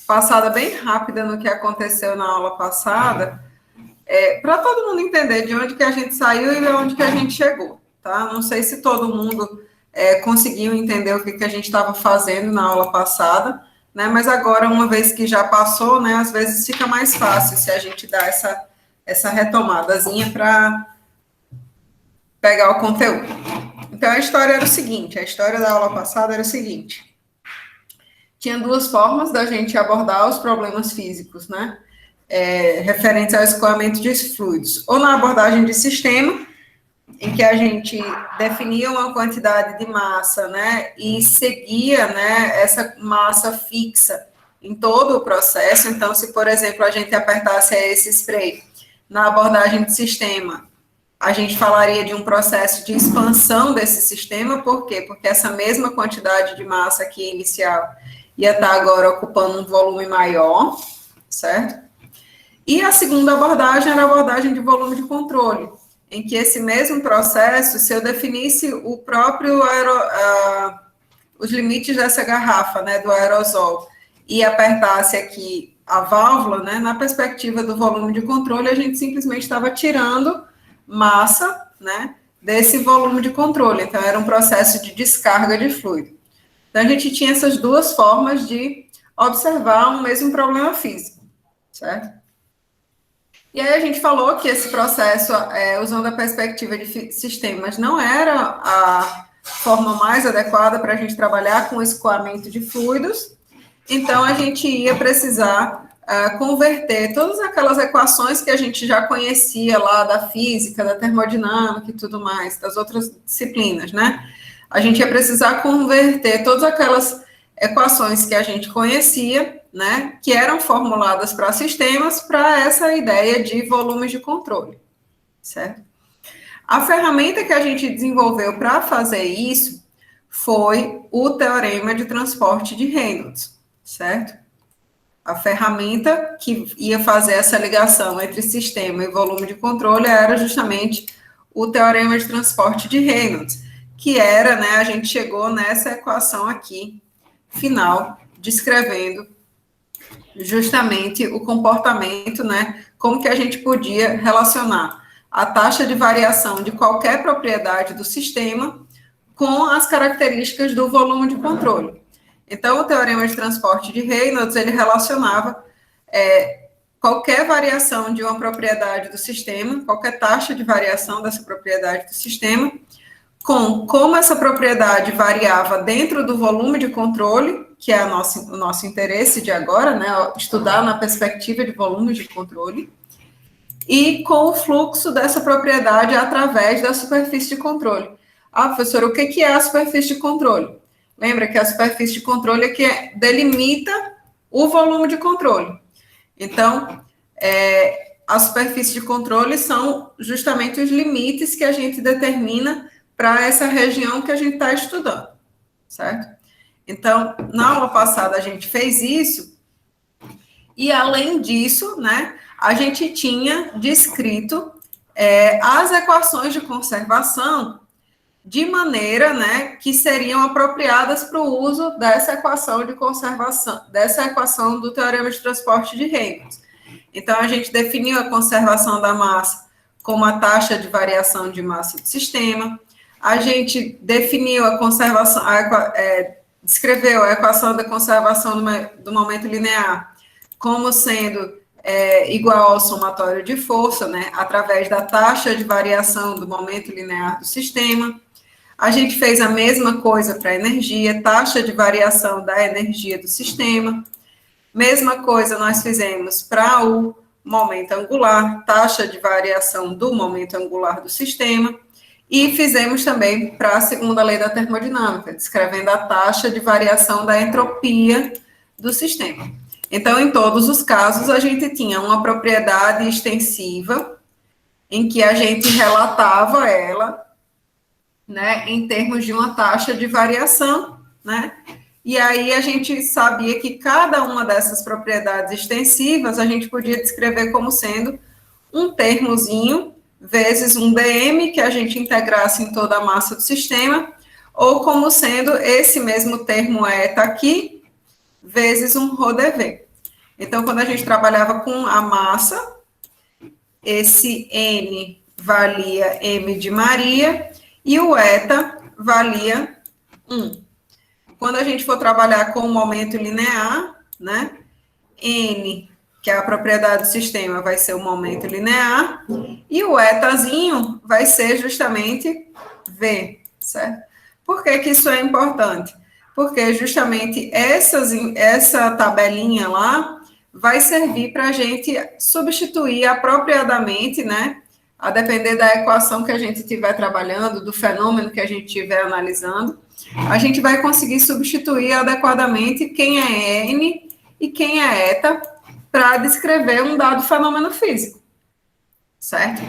passada bem rápida no que aconteceu na aula passada, para todo mundo entender de onde que a gente saiu e de onde que a gente chegou, tá? Não sei se todo mundo conseguiu entender o que, que a gente estava fazendo na aula passada, né? Mas agora, uma vez que já passou, né? Às vezes fica mais fácil se a gente dá essa retomadazinha para pegar o conteúdo. Então, a história era o seguinte, a história da aula passada era o seguinte. Tinha duas formas da gente abordar os problemas físicos, né? Referentes ao escoamento de fluidos. Ou na abordagem de sistema, em que a gente definia uma quantidade de massa, né? E seguia, né, essa massa fixa em todo o processo. Então, se, por exemplo, a gente apertasse esse spray na abordagem de sistema, a gente falaria de um processo de expansão desse sistema, por quê? Porque essa mesma quantidade de massa aqui inicial ia estar agora ocupando um volume maior, certo? E a segunda abordagem era a abordagem de volume de controle, em que esse mesmo processo, se eu definisse o próprio os limites dessa garrafa, né, do aerosol, e apertasse aqui a válvula, né, na perspectiva do volume de controle, a gente simplesmente estava tirando massa, né, desse volume de controle. Então, era um processo de descarga de fluido. Então, a gente tinha essas duas formas de observar um mesmo problema físico, certo? E aí a gente falou que esse processo, usando a perspectiva de sistemas, não era a forma mais adequada para a gente trabalhar com o escoamento de fluidos, então a gente ia precisar converter todas aquelas equações que a gente já conhecia lá da física, da termodinâmica e tudo mais, das outras disciplinas, né? A gente ia precisar converter todas aquelas equações que a gente conhecia, né, que eram formuladas para sistemas, para essa ideia de volumes de controle, certo? A ferramenta que a gente desenvolveu para fazer isso foi o teorema de transporte de Reynolds, certo? A ferramenta que ia fazer essa ligação entre sistema e volume de controle era justamente o teorema de transporte de Reynolds, que era, né, a gente chegou nessa equação aqui, final, descrevendo justamente o comportamento, né, como que a gente podia relacionar a taxa de variação de qualquer propriedade do sistema com as características do volume de controle. Então, o teorema de transporte de Reynolds, ele relacionava qualquer variação de uma propriedade do sistema, qualquer taxa de variação dessa propriedade do sistema, com como essa propriedade variava dentro do volume de controle, que é o nosso interesse de agora, né, estudar na perspectiva de volume de controle, e com o fluxo dessa propriedade através da superfície de controle. Ah, professor, o que é a superfície de controle? Lembra que a superfície de controle é que delimita o volume de controle. Então, a superfície de controle são justamente os limites que a gente determina para essa região que a gente está estudando, certo? Então, na aula passada a gente fez isso, e além disso, né, a gente tinha descrito as equações de conservação de maneira, né, que seriam apropriadas para o uso dessa equação de conservação, dessa equação do teorema de transporte de Reynolds. Então, a gente definiu a conservação da massa como a taxa de variação de massa do sistema, a gente definiu a conservação, descreveu a equação da conservação do momento linear como sendo igual ao somatório de força, né, através da taxa de variação do momento linear do sistema. A gente fez a mesma coisa para a energia, taxa de variação da energia do sistema. Mesma coisa nós fizemos para o momento angular, taxa de variação do momento angular do sistema. E fizemos também para a segunda lei da termodinâmica, descrevendo a taxa de variação da entropia do sistema. Então, em todos os casos, a gente tinha uma propriedade extensiva, em que a gente relatava ela, né, em termos de uma taxa de variação, né, e aí a gente sabia que cada uma dessas propriedades extensivas a gente podia descrever como sendo um termozinho vezes um dm, que a gente integrasse em toda a massa do sistema, ou como sendo esse mesmo termo eta aqui, vezes um ρdV. Então, quando a gente trabalhava com a massa, esse N valia M de Maria e o eta valia 1. Quando a gente for trabalhar com o momento linear, né, N, que é a propriedade do sistema, vai ser o momento linear, e o etazinho vai ser justamente V, certo? Por que que isso é importante? Porque justamente essa tabelinha lá vai servir para a gente substituir apropriadamente, né, a depender da equação que a gente estiver trabalhando, do fenômeno que a gente estiver analisando, a gente vai conseguir substituir adequadamente quem é N e quem é eta para descrever um dado fenômeno físico, certo?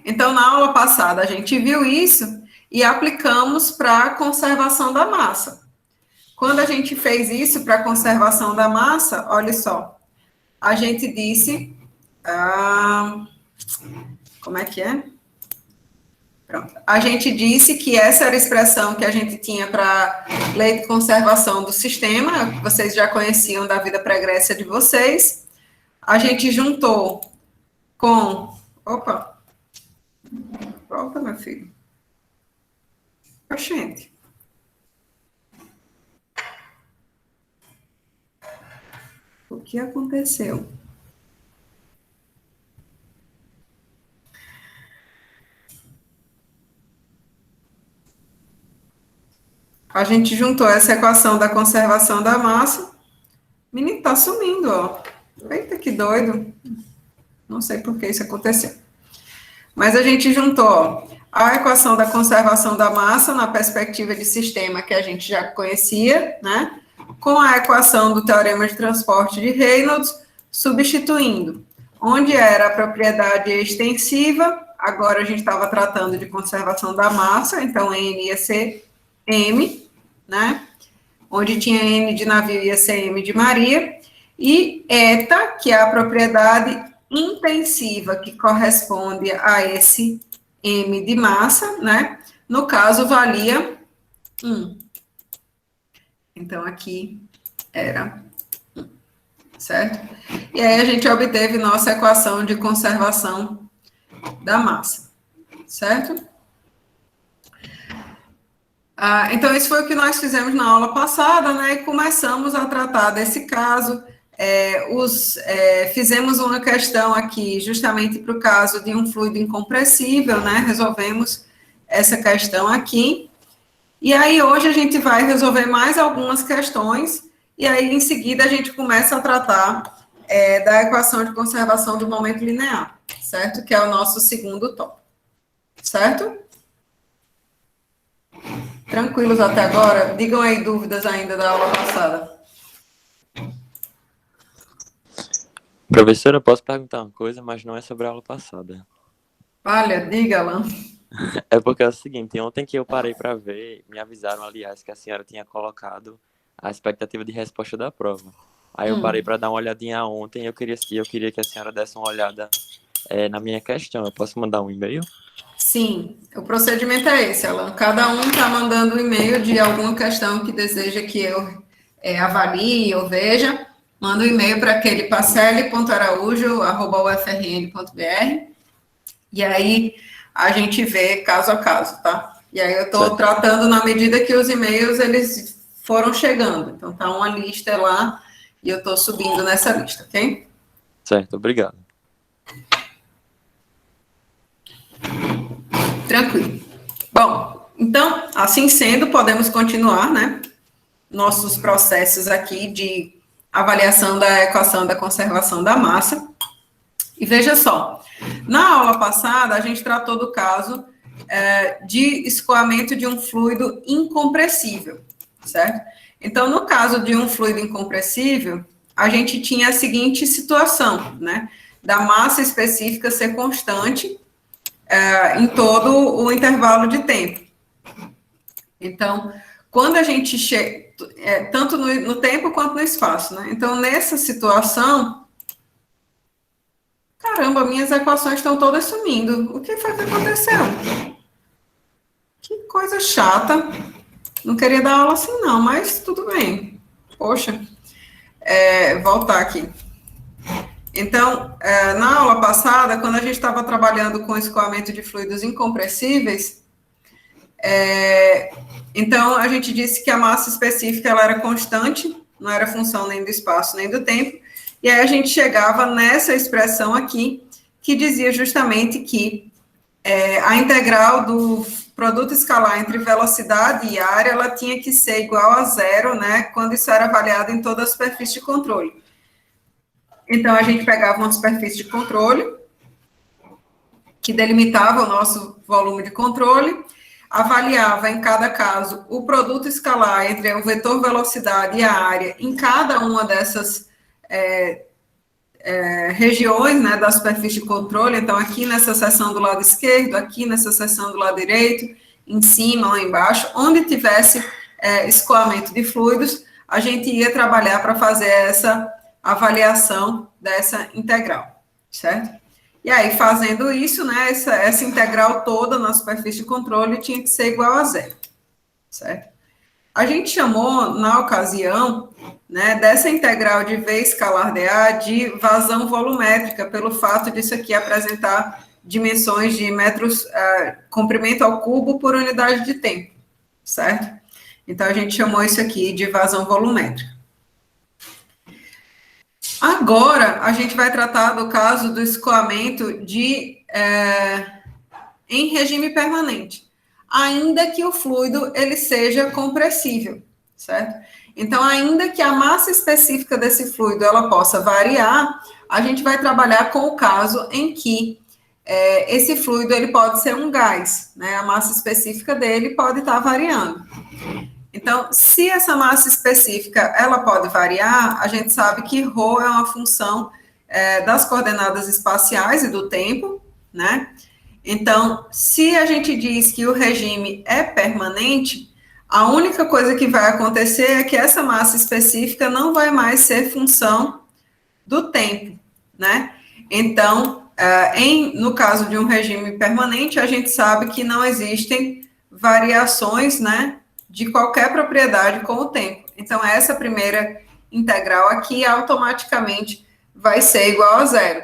Então, na aula passada, a gente viu isso e aplicamos para a conservação da massa. Quando a gente fez isso para a conservação da massa, olha só, a gente disse... como é que é? Pronto. A gente disse que essa era a expressão que a gente tinha para lei de conservação do sistema, que vocês já conheciam da vida pregressa de vocês. A gente juntou com... Opa! Volta, meu filho. Oxente. O que aconteceu? A gente juntou essa equação da conservação da massa. Menino, tá sumindo, ó. Eita, que doido. Não sei por que isso aconteceu. Mas a gente juntou, ó, a equação da conservação da massa na perspectiva de sistema que a gente já conhecia, né? Com a equação do teorema de transporte de Reynolds, substituindo. Onde era a propriedade extensiva, agora a gente estava tratando de conservação da massa, então N ia ser M, né? Onde tinha N de navio ia ser M de Maria, e eta, que é a propriedade intensiva, que corresponde a esse M de massa, né? No caso, valia 1. Então, aqui era 1, certo? E aí, a gente obteve nossa equação de conservação da massa, certo? Então, isso foi o que nós fizemos na aula passada, né? E começamos a tratar desse caso. Fizemos uma questão aqui, justamente para o caso de um fluido incompressível, né? Resolvemos essa questão aqui. E aí, hoje, a gente vai resolver mais algumas questões, e aí, em seguida, a gente começa a tratar da equação de conservação do momento linear, certo? Que é o nosso segundo tópico, certo? Tranquilos até agora? Digam aí dúvidas ainda da aula passada. Professora, eu posso perguntar uma coisa, mas não é sobre a aula passada. Olha, diga, Alan. É porque é o seguinte, ontem que eu parei para ver, me avisaram, aliás, que a senhora tinha colocado a expectativa de resposta da prova. Aí eu parei para dar uma olhadinha ontem e eu queria que a senhora desse uma olhada na minha questão. Eu posso mandar um e-mail? Sim, o procedimento é esse, Alan. Cada um está mandando um e-mail de alguma questão que deseja que eu avalie ou veja. Manda um e-mail para aquele pacelli.araújo@ufrn.br e aí a gente vê caso a caso, tá? E aí eu estou tratando na medida que os e-mails eles foram chegando. Então tá uma lista lá e eu estou subindo nessa lista, ok? Certo, obrigado. Tranquilo. Bom, então, assim sendo, podemos continuar, né? Nossos processos aqui de avaliação da equação da conservação da massa. E veja só, na aula passada, a gente tratou do caso de escoamento de um fluido incompressível, certo? Então, no caso de um fluido incompressível, a gente tinha a seguinte situação, né? Da massa específica ser constante em todo o intervalo de tempo. Então, quando a gente chega, tanto no tempo quanto no espaço, né? Então, nessa situação, caramba, minhas equações estão todas sumindo. O que foi que aconteceu? Que coisa chata. Não queria dar aula assim, não, mas tudo bem. Poxa, voltar aqui. Então, na aula passada, quando a gente estava trabalhando com escoamento de fluidos incompressíveis, então a gente disse que a massa específica ela era constante, não era função nem do espaço nem do tempo, e aí a gente chegava nessa expressão aqui, que dizia justamente que a integral do produto escalar entre velocidade e área, ela tinha que ser igual a zero, né, quando isso era avaliado em toda a superfície de controle. Então, a gente pegava uma superfície de controle, que delimitava o nosso volume de controle, avaliava em cada caso o produto escalar entre o vetor velocidade e a área em cada uma dessas regiões, né, da superfície de controle. Então, aqui nessa seção do lado esquerdo, aqui nessa seção do lado direito, em cima ou embaixo, onde tivesse escoamento de fluidos, a gente ia trabalhar para fazer essa avaliação dessa integral, certo? E aí, fazendo isso, né, essa integral toda na superfície de controle tinha que ser igual a zero, certo? A gente chamou, na ocasião, né, dessa integral de V escalar dA de vazão volumétrica, pelo fato disso aqui apresentar dimensões de metros, comprimento ao cubo por unidade de tempo, certo? Então, a gente chamou isso aqui de vazão volumétrica. Agora, a gente vai tratar do caso do escoamento em regime permanente, ainda que o fluido ele seja compressível, certo? Então, ainda que a massa específica desse fluido ela possa variar, a gente vai trabalhar com o caso em que esse fluido ele pode ser um gás, né? A massa específica dele pode estar variando. Então, se essa massa específica ela pode variar, a gente sabe que ρ é uma função das coordenadas espaciais e do tempo, né? Então, se a gente diz que o regime é permanente, a única coisa que vai acontecer é que essa massa específica não vai mais ser função do tempo, né? Então, no caso de um regime permanente, a gente sabe que não existem variações, né, de qualquer propriedade com o tempo. Então, essa primeira integral aqui automaticamente vai ser igual a zero.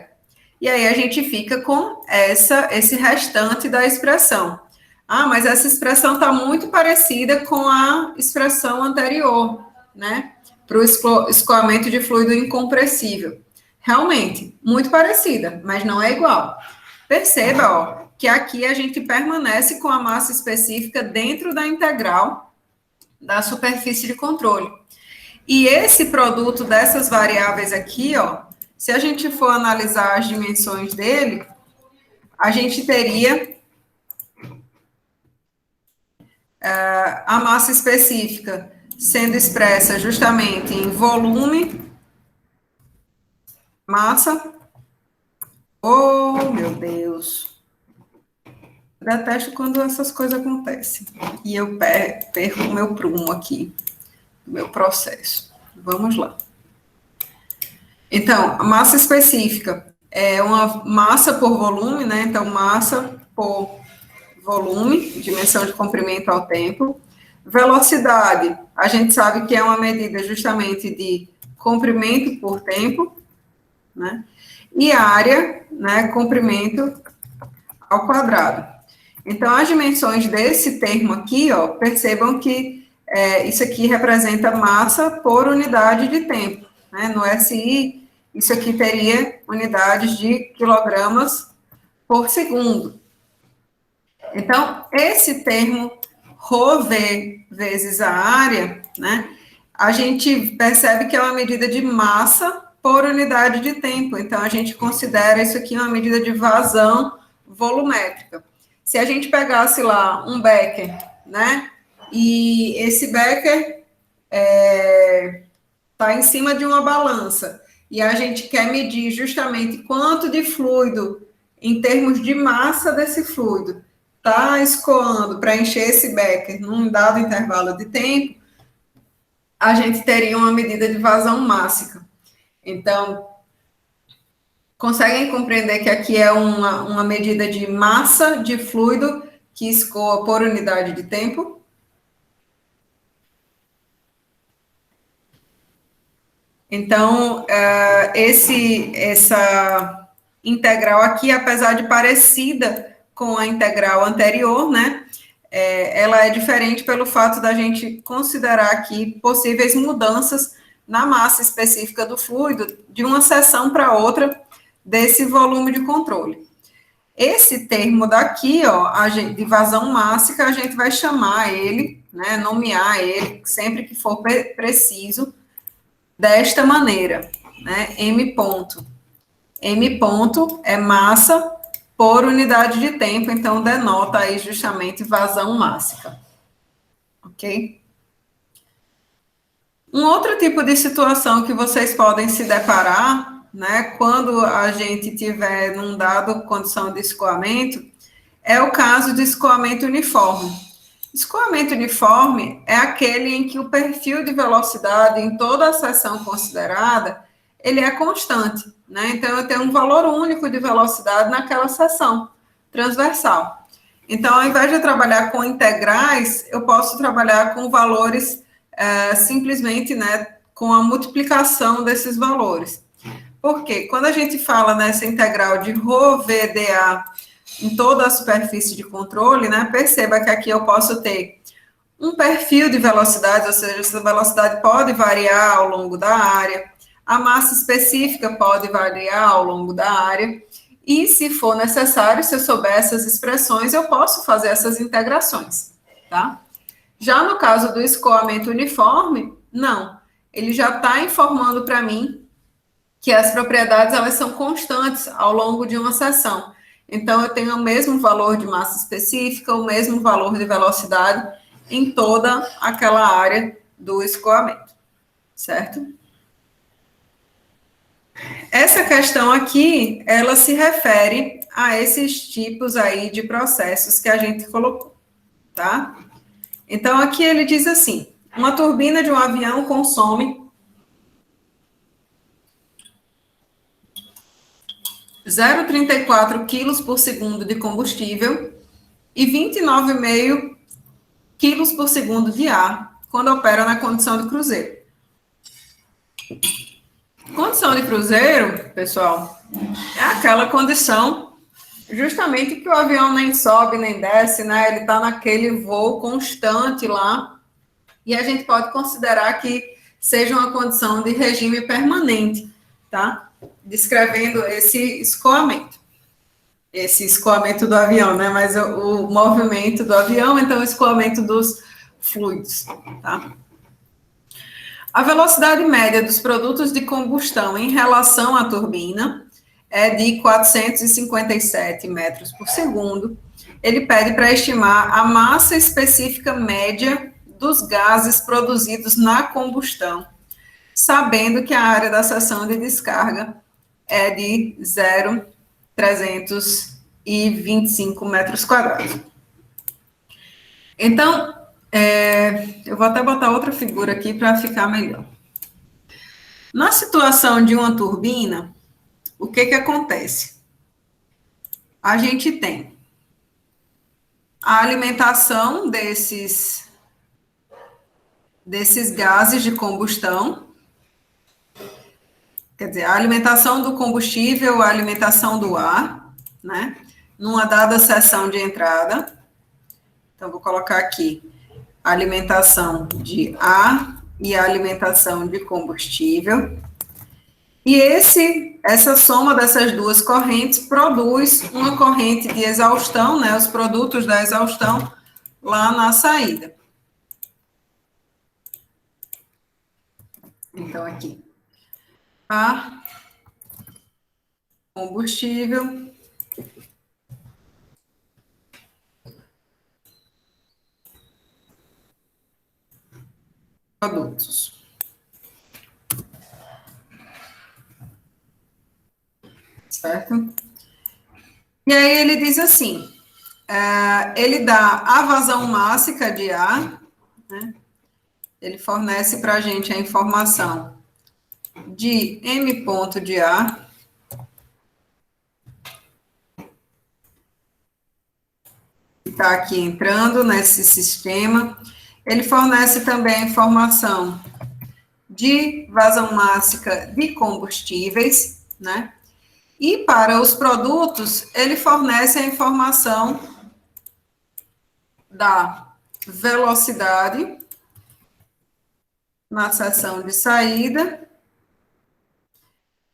E aí a gente fica com esse restante da expressão. Ah, mas essa expressão está muito parecida com a expressão anterior, né? Para o escoamento de fluido incompressível. Realmente, muito parecida, mas não é igual. Perceba, ó, que aqui a gente permanece com a massa específica dentro da integral da superfície de controle. E esse produto dessas variáveis aqui, ó, se a gente for analisar as dimensões dele, a gente teria a massa específica sendo expressa justamente em volume, massa. Oh, meu Deus! Eu detesto quando essas coisas acontecem. E eu perco o meu prumo aqui, o meu processo. Vamos lá. Então, a massa específica é uma massa por volume, né? Então, massa por volume, dimensão de comprimento ao tempo. Velocidade, a gente sabe que é uma medida justamente de comprimento por tempo, né? E área, né? Comprimento ao quadrado. Então, as dimensões desse termo aqui, ó, percebam que isso aqui representa massa por unidade de tempo, né? No SI, isso aqui teria unidades de quilogramas por segundo. Então, esse termo ρV vezes a área, né? A gente percebe que é uma medida de massa por unidade de tempo. Então, a gente considera isso aqui uma medida de vazão volumétrica. Se a gente pegasse lá um becker, né? E esse becker está em cima de uma balança e a gente quer medir justamente quanto de fluido, em termos de massa desse fluido, está escoando para encher esse becker num dado intervalo de tempo, a gente teria uma medida de vazão mássica. Então, conseguem compreender que aqui é uma medida de massa de fluido que escoa por unidade de tempo? Então, essa integral aqui, apesar de parecida com a integral anterior, né, ela é diferente pelo fato da gente considerar aqui possíveis mudanças na massa específica do fluido de uma seção para outra desse volume de controle. Esse termo daqui, ó, de vazão mássica, a gente vai chamar ele, né, nomear ele, sempre que for preciso, desta maneira, né, M ponto. M ponto é massa por unidade de tempo, então denota aí justamente vazão mássica. Ok? Um outro tipo de situação que vocês podem se deparar, né, quando a gente tiver num dado condição de escoamento, é o caso de escoamento uniforme. Escoamento uniforme é aquele em que o perfil de velocidade em toda a seção considerada, ele é constante, né? Então, eu tenho um valor único de velocidade naquela seção transversal. Então, ao invés de trabalhar com integrais, eu posso trabalhar com valores simplesmente, né, com a multiplicação desses valores. Por quê? Quando a gente fala nessa integral de ρ VdA em toda a superfície de controle, né, perceba que aqui eu posso ter um perfil de velocidade, ou seja, essa velocidade pode variar ao longo da área, a massa específica pode variar ao longo da área, e se for necessário, se eu souber essas expressões, eu posso fazer essas integrações, tá? Já no caso do escoamento uniforme, não. Ele já está informando para mim que as propriedades, elas são constantes ao longo de uma seção. Então, eu tenho o mesmo valor de massa específica, o mesmo valor de velocidade em toda aquela área do escoamento, certo? Essa questão aqui, ela se refere a esses tipos aí de processos que a gente colocou, tá? Então, aqui ele diz assim, uma turbina de um avião consome 0,34 quilos por segundo de combustível e 29,5 quilos por segundo de ar, quando opera na condição de cruzeiro. Condição de cruzeiro, pessoal, é aquela condição justamente que o avião nem sobe nem desce, né? Ele está naquele voo constante lá, e a gente pode considerar que seja uma condição de regime permanente, tá? Descrevendo esse escoamento do avião, né? Mas o movimento do avião, então o escoamento dos fluidos, tá? A velocidade média dos produtos de combustão em relação à turbina é de 457 metros por segundo. Ele pede para estimar a massa específica média dos gases produzidos na combustão, sabendo que a área da seção de descarga é de 0,325 metros quadrados. Então, eu vou até botar outra figura aqui para ficar melhor. Na situação de uma turbina, o que acontece? A gente tem a alimentação desses gases de combustão, quer dizer, a alimentação do combustível, a alimentação do ar, né? Numa dada seção de entrada. Então, vou colocar aqui a alimentação de ar e a alimentação de combustível. E essa soma dessas duas correntes produz uma corrente de exaustão, né? Os produtos da exaustão lá na saída. Então, aqui. Ar, combustível, produtos. Certo? E aí ele diz assim, ele dá a vazão mássica de ar, né? Ele fornece para a gente a informação de M ponto de ar, que está aqui entrando nesse sistema. Ele fornece também a informação de vazão mássica de combustíveis, né? E para os produtos, ele fornece a informação da velocidade na seção de saída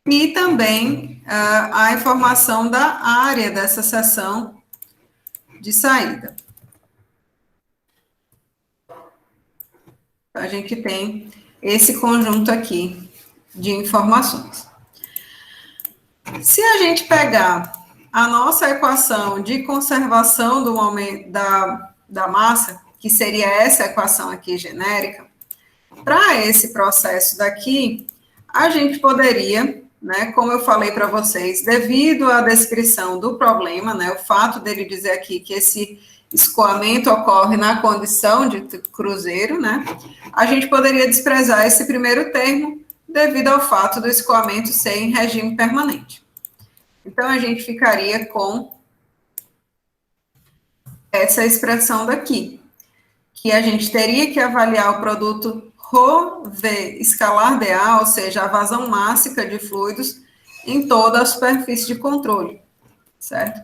e também a informação da área dessa seção de saída. A gente tem esse conjunto aqui de informações. Se a gente pegar a nossa equação de conservação do momento da massa, que seria essa equação aqui genérica, para esse processo daqui, a gente poderia, né, como eu falei para vocês, devido à descrição do problema, né, o fato dele dizer aqui que esse escoamento ocorre na condição de cruzeiro, né, a gente poderia desprezar esse primeiro termo devido ao fato do escoamento ser em regime permanente. Então, a gente ficaria com essa expressão daqui, que a gente teria que avaliar o produto ρV escalar dA, ou seja, a vazão mássica de fluidos em toda a superfície de controle, certo?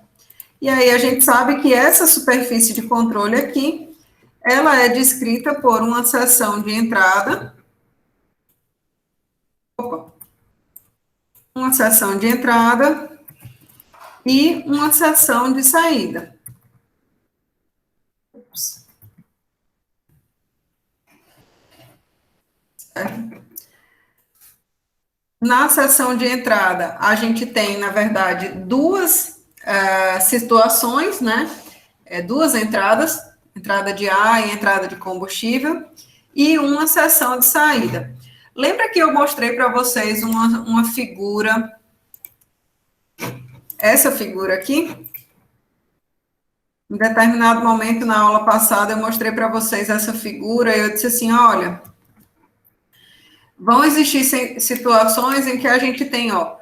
E aí a gente sabe que essa superfície de controle aqui, ela é descrita por uma seção de entrada, uma seção de entrada e uma seção de saída. Na seção de entrada, a gente tem, na verdade, duas situações, né? Duas entradas, entrada de ar e entrada de combustível, e uma seção de saída. Lembra que eu mostrei para vocês uma figura, essa figura aqui? Em determinado momento, na aula passada, eu mostrei para vocês essa figura, e eu disse assim, olha, vão existir situações em que a gente tem, ó,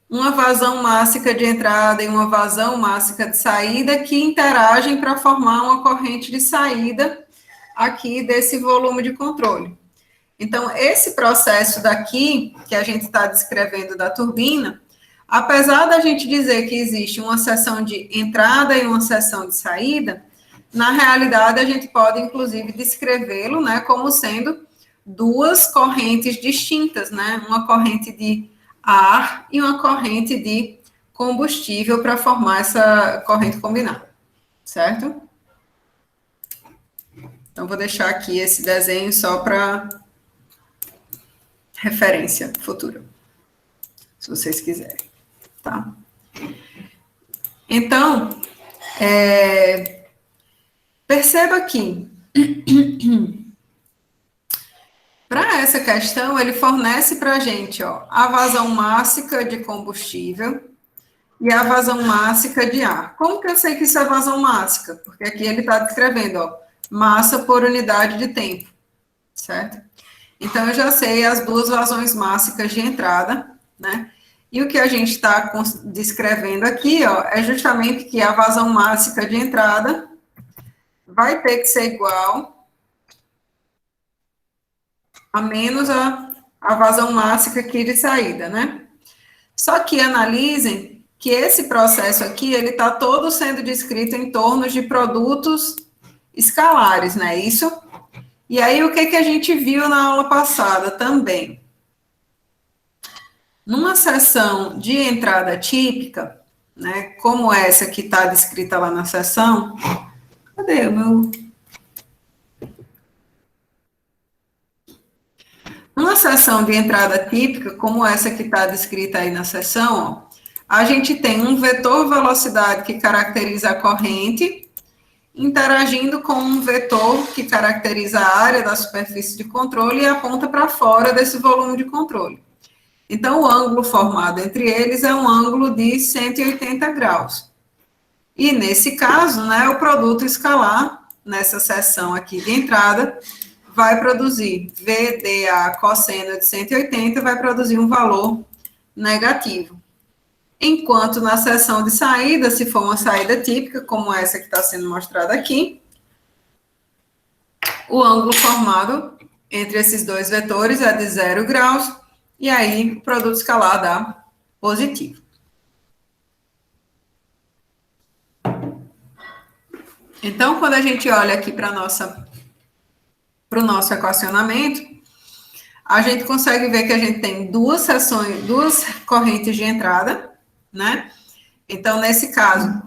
uma vazão mássica de entrada e uma vazão mássica de saída que interagem para formar uma corrente de saída aqui desse volume de controle. Então, esse processo daqui, que a gente está descrevendo da turbina, apesar da gente dizer que existe uma seção de entrada e uma seção de saída, na realidade, a gente pode, inclusive, descrevê-lo, né, como sendo duas correntes distintas, né, uma corrente de ar e uma corrente de combustível para formar essa corrente combinada, certo? Então, vou deixar aqui esse desenho só para referência futura, se vocês quiserem, tá? Então, perceba aqui, para essa questão, ele fornece para a gente, ó, a vazão mássica de combustível e a vazão mássica de ar. Como que eu sei que isso é vazão mássica? Porque aqui ele está descrevendo, ó, massa por unidade de tempo, certo? Então, eu já sei as duas vazões mássicas de entrada, né? E o que a gente está descrevendo aqui, ó, é justamente que a vazão mássica de entrada vai ter que ser igual a menos a vazão mássica aqui de saída, né? Só que analisem que esse processo aqui, ele está todo sendo descrito em torno de produtos escalares, né? Isso. E aí, o que a gente viu na aula passada também? Numa seção de entrada típica, né? Como essa que está descrita lá na seção. Cadê o meu... Numa seção de entrada típica, como essa que está descrita aí na seção, ó, a gente tem um vetor velocidade que caracteriza a corrente, interagindo com um vetor que caracteriza a área da superfície de controle e aponta para fora desse volume de controle. Então, o ângulo formado entre eles é um ângulo de 180 graus. E, nesse caso, né, o produto escalar, nessa seção aqui de entrada, vai produzir VDA cosseno de 180, vai produzir um valor negativo. Enquanto na seção de saída, se for uma saída típica, como essa que está sendo mostrada aqui, o ângulo formado entre esses dois vetores é de 0 graus, e aí o produto escalar dá positivo. Então, quando a gente olha aqui para o nosso equacionamento, a gente consegue ver que a gente tem duas correntes de entrada, né? Então, nesse caso,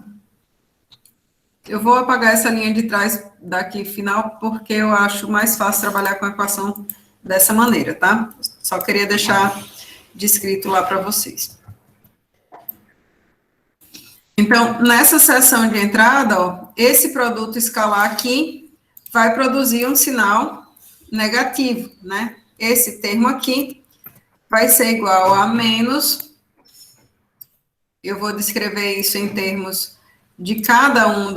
eu vou apagar essa linha de trás daqui final, porque eu acho mais fácil trabalhar com a equação dessa maneira, tá? Só queria deixar descrito lá para vocês. Então, nessa seção de entrada, ó, esse produto escalar aqui vai produzir um sinal negativo, né? Esse termo aqui vai ser igual a menos, eu vou descrever isso em termos de cada um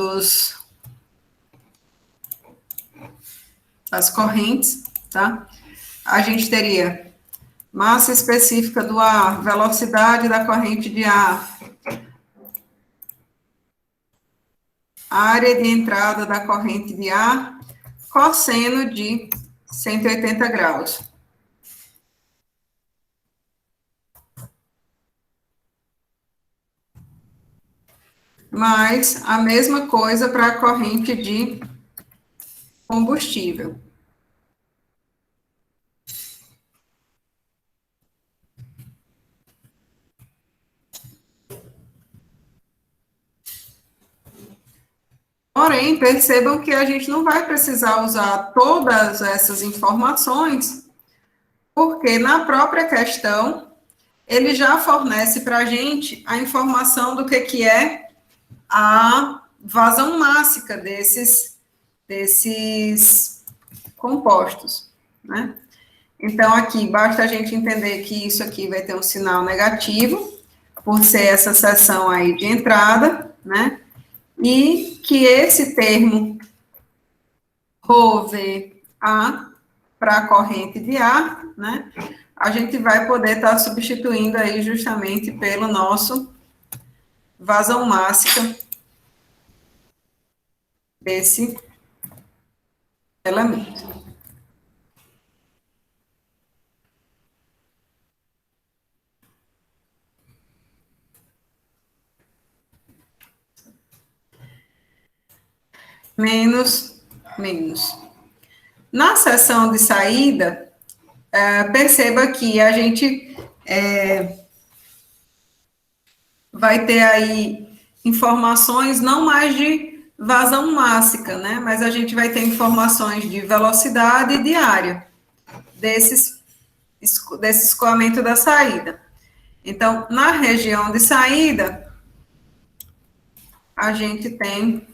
das correntes, tá? A gente teria massa específica do ar, velocidade da corrente de ar, área de entrada da corrente de ar, cosseno de 180 graus. Mais a mesma coisa para a corrente de combustível. Porém, percebam que a gente não vai precisar usar todas essas informações, porque na própria questão, ele já fornece para a gente a informação do que é a vazão mássica desses compostos, né? Então, aqui, basta a gente entender que isso aqui vai ter um sinal negativo, por ser essa seção aí de entrada, né? E que esse termo ρVA para a corrente de ar, né? A gente vai poder estar substituindo aí justamente pelo nosso vazão mássica desse elemento. Menos. Na seção de saída, perceba que a gente vai ter aí informações não mais de vazão mássica, né? Mas a gente vai ter informações de velocidade e de área desse escoamento da saída. Então, na região de saída, a gente tem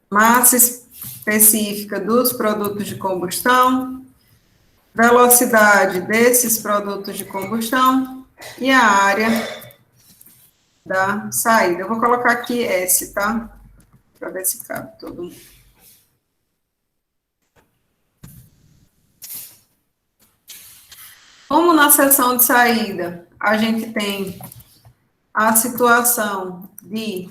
massa específica dos produtos de combustão, velocidade desses produtos de combustão e a área da saída. Eu vou colocar aqui S, tá? Para ver se cabe todo mundo. Como na seção de saída, a gente tem a situação de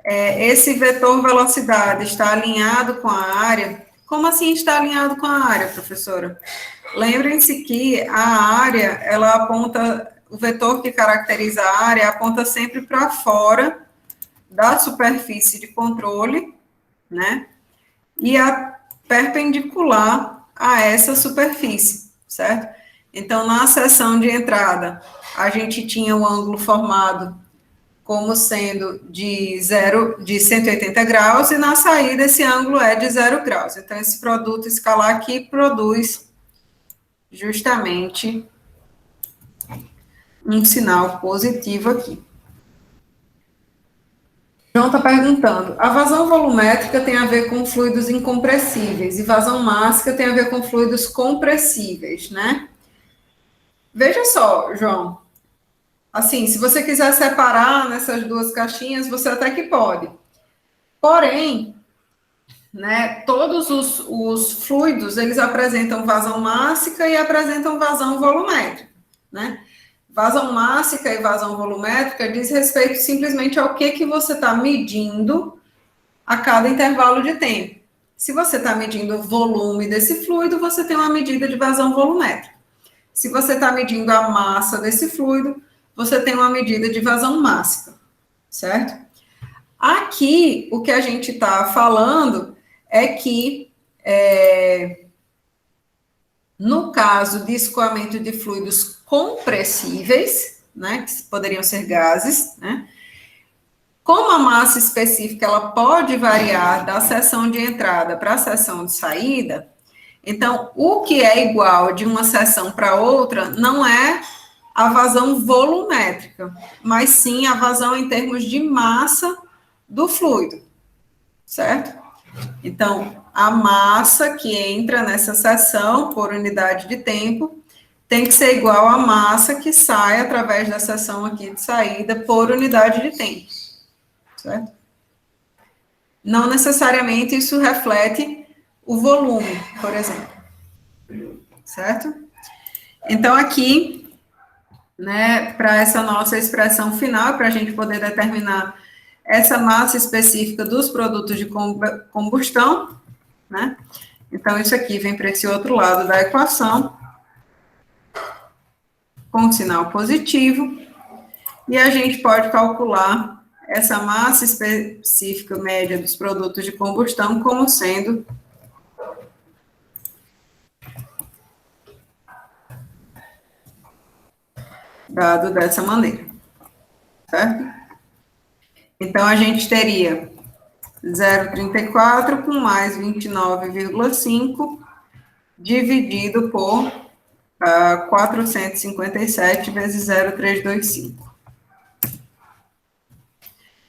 esse vetor velocidade está alinhado com a área. Como assim está alinhado com a área, professora? Lembrem-se que a área, ela aponta, o vetor que caracteriza a área aponta sempre para fora da superfície de controle, né? E perpendicular a essa superfície, certo? Então, na seção de entrada, a gente tinha o ângulo formado como sendo de 180 graus, e na saída esse ângulo é de 0 graus. Então, esse produto escalar aqui produz justamente um sinal positivo aqui. João está perguntando, a vazão volumétrica tem a ver com fluidos incompressíveis, e vazão mássica tem a ver com fluidos compressíveis, né? Veja só, João, assim, se você quiser separar nessas duas caixinhas, você até que pode. Porém, né, todos os fluidos, eles apresentam vazão mássica e apresentam vazão volumétrica, né? Vazão mássica e vazão volumétrica diz respeito simplesmente ao que você está medindo a cada intervalo de tempo. Se você está medindo o volume desse fluido, você tem uma medida de vazão volumétrica. Se você está medindo a massa desse fluido, você tem uma medida de vazão mássica, certo? Aqui, o que a gente está falando é que, no caso de escoamento de fluidos compressíveis, né, que poderiam ser gases, né, como a massa específica ela pode variar da seção de entrada para a seção de saída, então, o que é igual de uma seção para outra não é a vazão volumétrica, mas sim a vazão em termos de massa do fluido, certo? Então, a massa que entra nessa seção por unidade de tempo tem que ser igual à massa que sai através da seção aqui de saída por unidade de tempo, certo? Não necessariamente isso reflete o volume, por exemplo, certo? Então, aqui, né, para essa nossa expressão final, para a gente poder determinar essa massa específica dos produtos de combustão, né? Então, isso aqui vem para esse outro lado da equação, com sinal positivo, e a gente pode calcular essa massa específica média dos produtos de combustão como sendo dado dessa maneira, certo? Então, a gente teria 0,34 com mais 29,5 dividido por 457 vezes 0,325.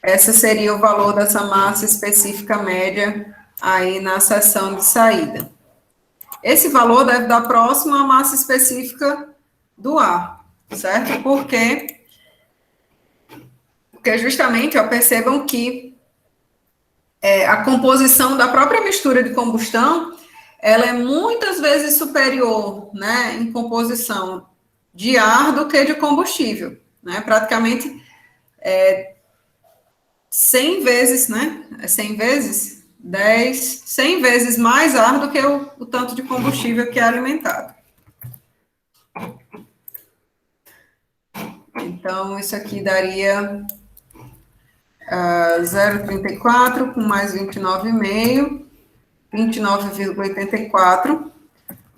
Esse seria o valor dessa massa específica média aí na seção de saída. Esse valor deve dar próximo à massa específica do ar, certo? Porque justamente, ó, percebam que a composição da própria mistura de combustão, ela é muitas vezes superior, né, em composição de ar do que de combustível, né? Praticamente 100 vezes, né? 100 vezes, 10, 100 vezes mais ar do que o tanto de combustível que é alimentado. Então, isso aqui daria 0,34 com mais 29,5, 29,84,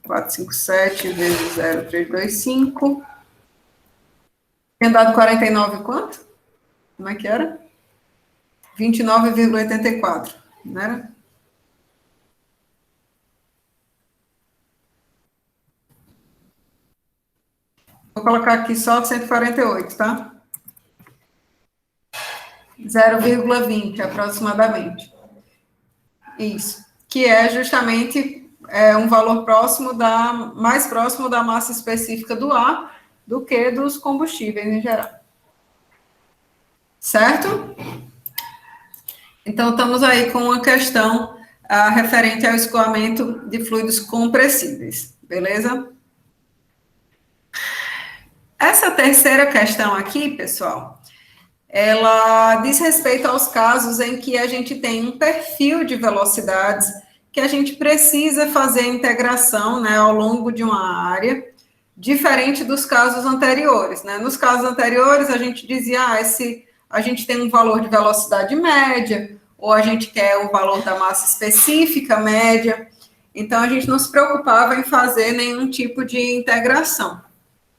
457 vezes 0,325. Tinha dado 49 quanto? Como é que era? 29,84, não era? Vou colocar aqui só 148, tá? 0,20 aproximadamente. Isso. Que é justamente um valor mais próximo da massa específica do ar do que dos combustíveis em geral. Certo? Então, estamos aí com uma questão referente ao escoamento de fluidos compressíveis. Beleza? Essa terceira questão aqui, pessoal, ela diz respeito aos casos em que a gente tem um perfil de velocidades que a gente precisa fazer a integração, né, ao longo de uma área, diferente dos casos anteriores, né? Nos casos anteriores, a gente dizia, a gente tem um valor de velocidade média, ou a gente quer o valor da massa específica média, então a gente não se preocupava em fazer nenhum tipo de integração,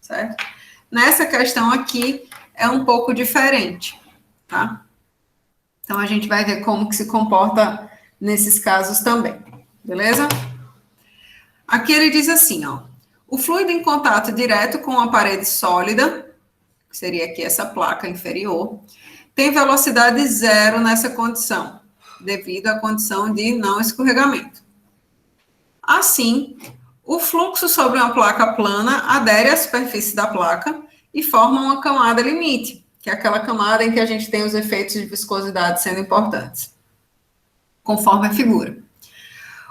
certo? Nessa questão aqui, é um pouco diferente, tá? Então, a gente vai ver como que se comporta nesses casos também, beleza? Aqui ele diz assim, ó, o fluido em contato direto com a parede sólida, que seria aqui essa placa inferior, tem velocidade zero nessa condição, devido à condição de não escorregamento. Assim, o fluxo sobre uma placa plana adere à superfície da placa e forma uma camada limite, que é aquela camada em que a gente tem os efeitos de viscosidade sendo importantes, conforme a figura.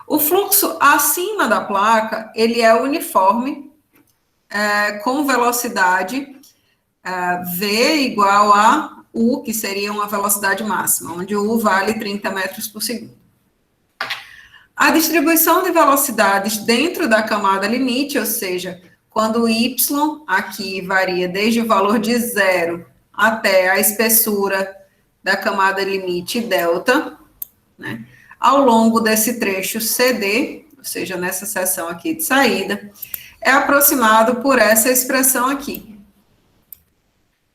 O fluxo acima da placa, ele é uniforme, com velocidade V igual a U, que seria uma velocidade máxima, onde U vale 30 metros por segundo. A distribuição de velocidades dentro da camada limite, ou seja, quando y aqui varia desde o valor de 0 até a espessura da camada limite delta, né, ao longo desse trecho CD, ou seja, nessa seção aqui de saída, é aproximado por essa expressão aqui.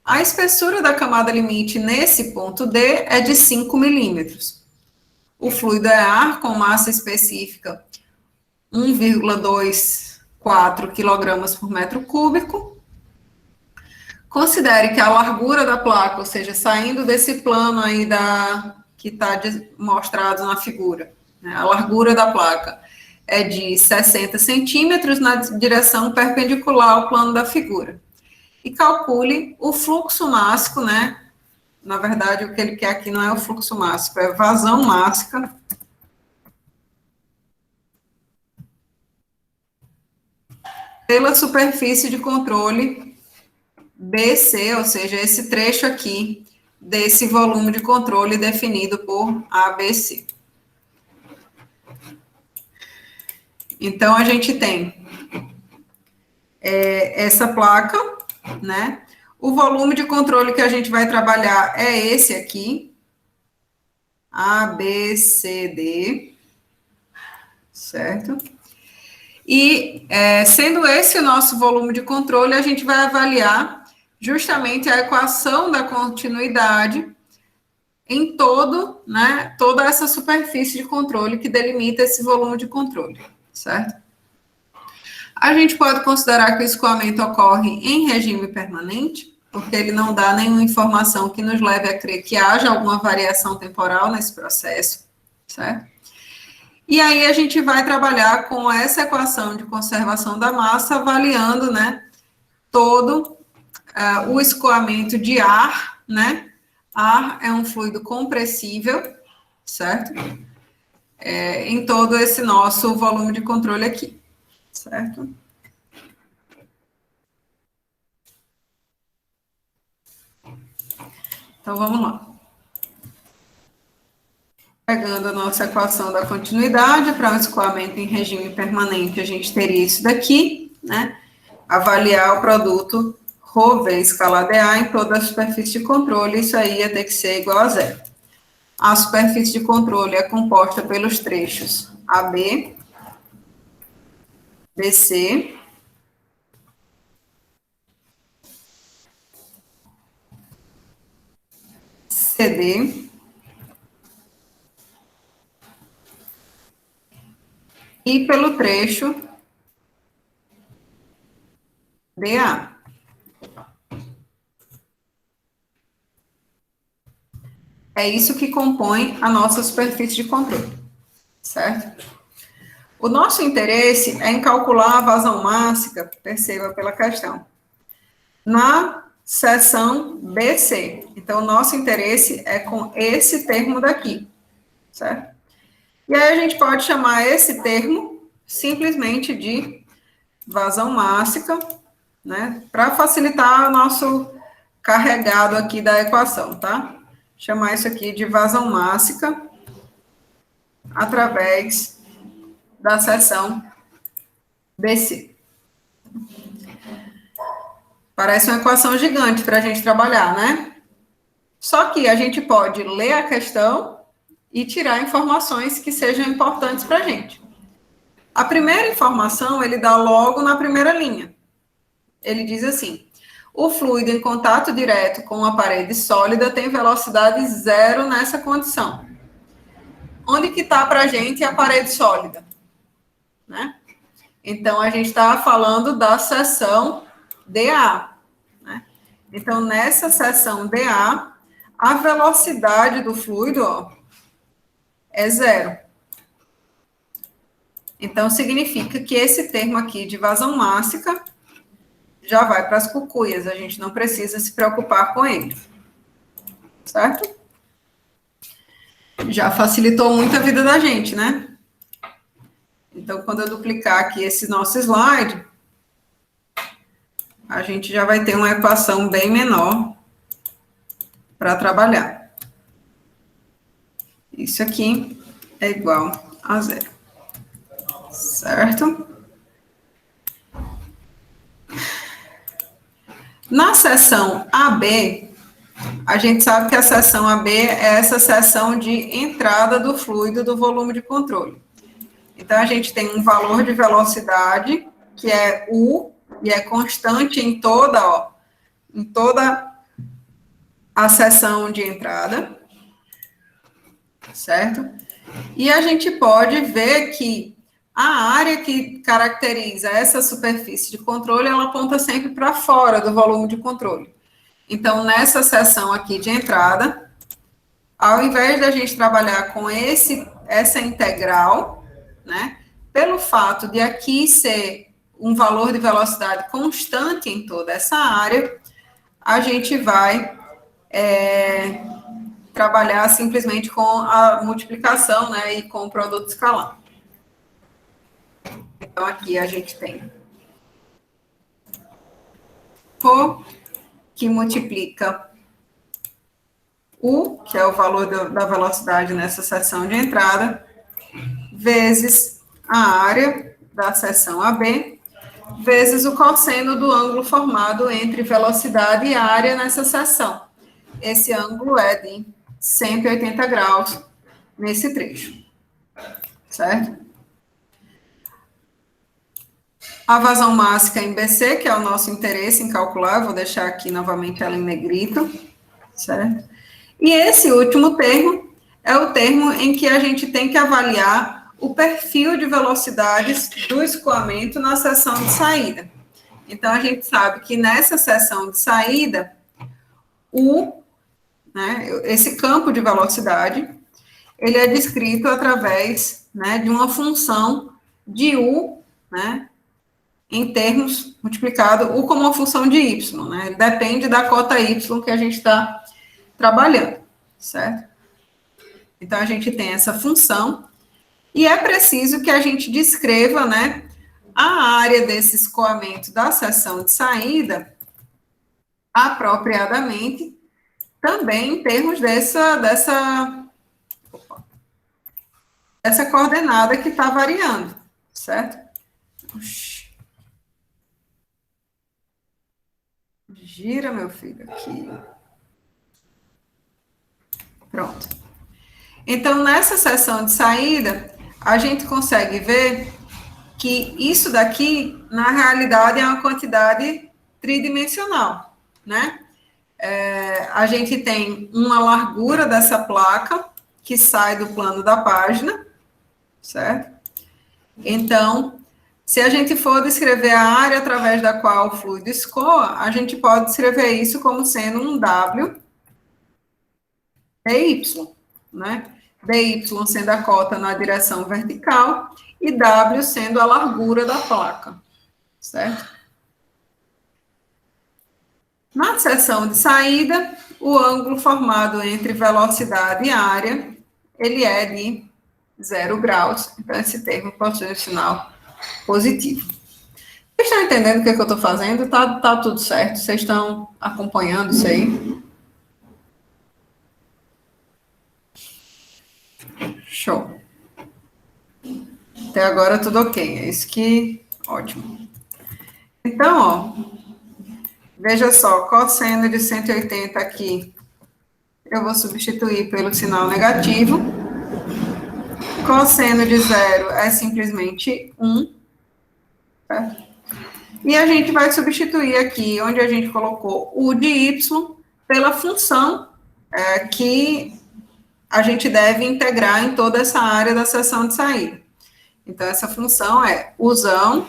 A espessura da camada limite nesse ponto D é de 5 milímetros. O fluido é ar com massa específica 1,24 kg por metro cúbico. Considere que a largura da placa, ou seja, saindo desse plano aí que está mostrado na figura, né, a largura da placa é de 60 centímetros na direção perpendicular ao plano da figura. E calcule o fluxo mássico, né? Na verdade, o que ele quer aqui não é o fluxo mássico, é vazão mássica pela superfície de controle BC, ou seja, esse trecho aqui desse volume de controle definido por ABC. Então, a gente tem essa placa, né? O volume de controle que a gente vai trabalhar é esse aqui, ABCD, certo? E, sendo esse o nosso volume de controle, a gente vai avaliar justamente a equação da continuidade em toda essa superfície de controle que delimita esse volume de controle, certo? A gente pode considerar que o escoamento ocorre em regime permanente, porque ele não dá nenhuma informação que nos leve a crer que haja alguma variação temporal nesse processo, certo? E aí a gente vai trabalhar com essa equação de conservação da massa, avaliando, né, todo o escoamento de ar, né? Ar é um fluido compressível, certo? Em todo esse nosso volume de controle aqui, certo? Então, vamos lá. Pegando a nossa equação da continuidade para um escoamento em regime permanente, a gente teria isso daqui, né? Avaliar o produto ρV escalar dA em toda a superfície de controle, isso aí ia ter que ser igual a zero. A superfície de controle é composta pelos trechos AB, BC, CD e pelo trecho DA. É isso que compõe a nossa superfície de controle, certo? O nosso interesse é em calcular a vazão mássica, perceba pela questão, na seção BC. Então, o nosso interesse é com esse termo daqui, certo? E aí a gente pode chamar esse termo simplesmente de vazão mássica, né? Para facilitar o nosso carregado aqui da equação, tá? Chamar isso aqui de vazão mássica através da seção BC. Parece uma equação gigante para a gente trabalhar, né? Só que a gente pode ler a questão e tirar informações que sejam importantes para a gente. A primeira informação, ele dá logo na primeira linha. Ele diz assim: o fluido em contato direto com uma parede sólida tem velocidade zero nessa condição. Onde que está para a gente a parede sólida? Né? Então, a gente está falando da seção DA. Né? Então, nessa seção DA, a velocidade do fluido, ó, é zero. Então, significa que esse termo aqui de vazão mássica já vai para as cucuias, a gente não precisa se preocupar com ele. Certo? Já facilitou muito a vida da gente, né? Então, quando eu duplicar aqui esse nosso slide, a gente já vai ter uma equação bem menor para trabalhar. Isso aqui é igual a zero. Certo? Na seção AB, a gente sabe que a seção AB é essa seção de entrada do fluido do volume de controle. Então, a gente tem um valor de velocidade, que é U, e é constante em toda a seção de entrada, certo? E a gente pode ver que a área que caracteriza essa superfície de controle, ela aponta sempre para fora do volume de controle. Então, nessa seção aqui de entrada, ao invés da gente trabalhar com essa integral, né, pelo fato de aqui ser um valor de velocidade constante em toda essa área, a gente vai trabalhar simplesmente com a multiplicação, né, e com o produto escalar. Então, aqui a gente tem ρ, que multiplica U, que é o valor da velocidade nessa seção de entrada, vezes a área da seção AB, vezes o cosseno do ângulo formado entre velocidade e área nessa seção. Esse ângulo é de 180 graus nesse trecho, certo? A vazão máxima em BC, que é o nosso interesse em calcular, eu vou deixar aqui novamente ela em negrito, certo? E esse último termo é o termo em que a gente tem que avaliar o perfil de velocidades do escoamento na seção de saída. Então, a gente sabe que nessa seção de saída, esse campo de velocidade, ele é descrito através, né, de uma função de U, né, em termos multiplicado, U como uma função de Y, né, ele depende da cota Y que a gente está trabalhando, certo? Então, a gente tem essa função, e é preciso que a gente descreva, né, a área desse escoamento da seção de saída apropriadamente, também em termos dessa coordenada que está variando, certo? Gira, meu filho, aqui. Pronto. Então, nessa seção de saída, a gente consegue ver que isso daqui, na realidade, é uma quantidade tridimensional, né? A gente tem uma largura dessa placa que sai do plano da página, certo? Então, se a gente for descrever a área através da qual o fluido escoa, a gente pode descrever isso como sendo um W dy, né? dy sendo a cota na direção vertical e W sendo a largura da placa, certo? Na seção de saída, o ângulo formado entre velocidade e área, ele é de 0 graus, então esse termo possui um sinal positivo. Vocês estão entendendo o que eu estou fazendo? Tá tudo certo? Vocês estão acompanhando isso aí? Show. Até agora tudo ok, é isso que... Ótimo. Então, ó, veja só, cosseno de 180 aqui, eu vou substituir pelo sinal negativo. Cosseno de 0 é simplesmente 1. Certo? E a gente vai substituir aqui, onde a gente colocou o de y, pela função que a gente deve integrar em toda essa área da seção de saída. Então, essa função é usão,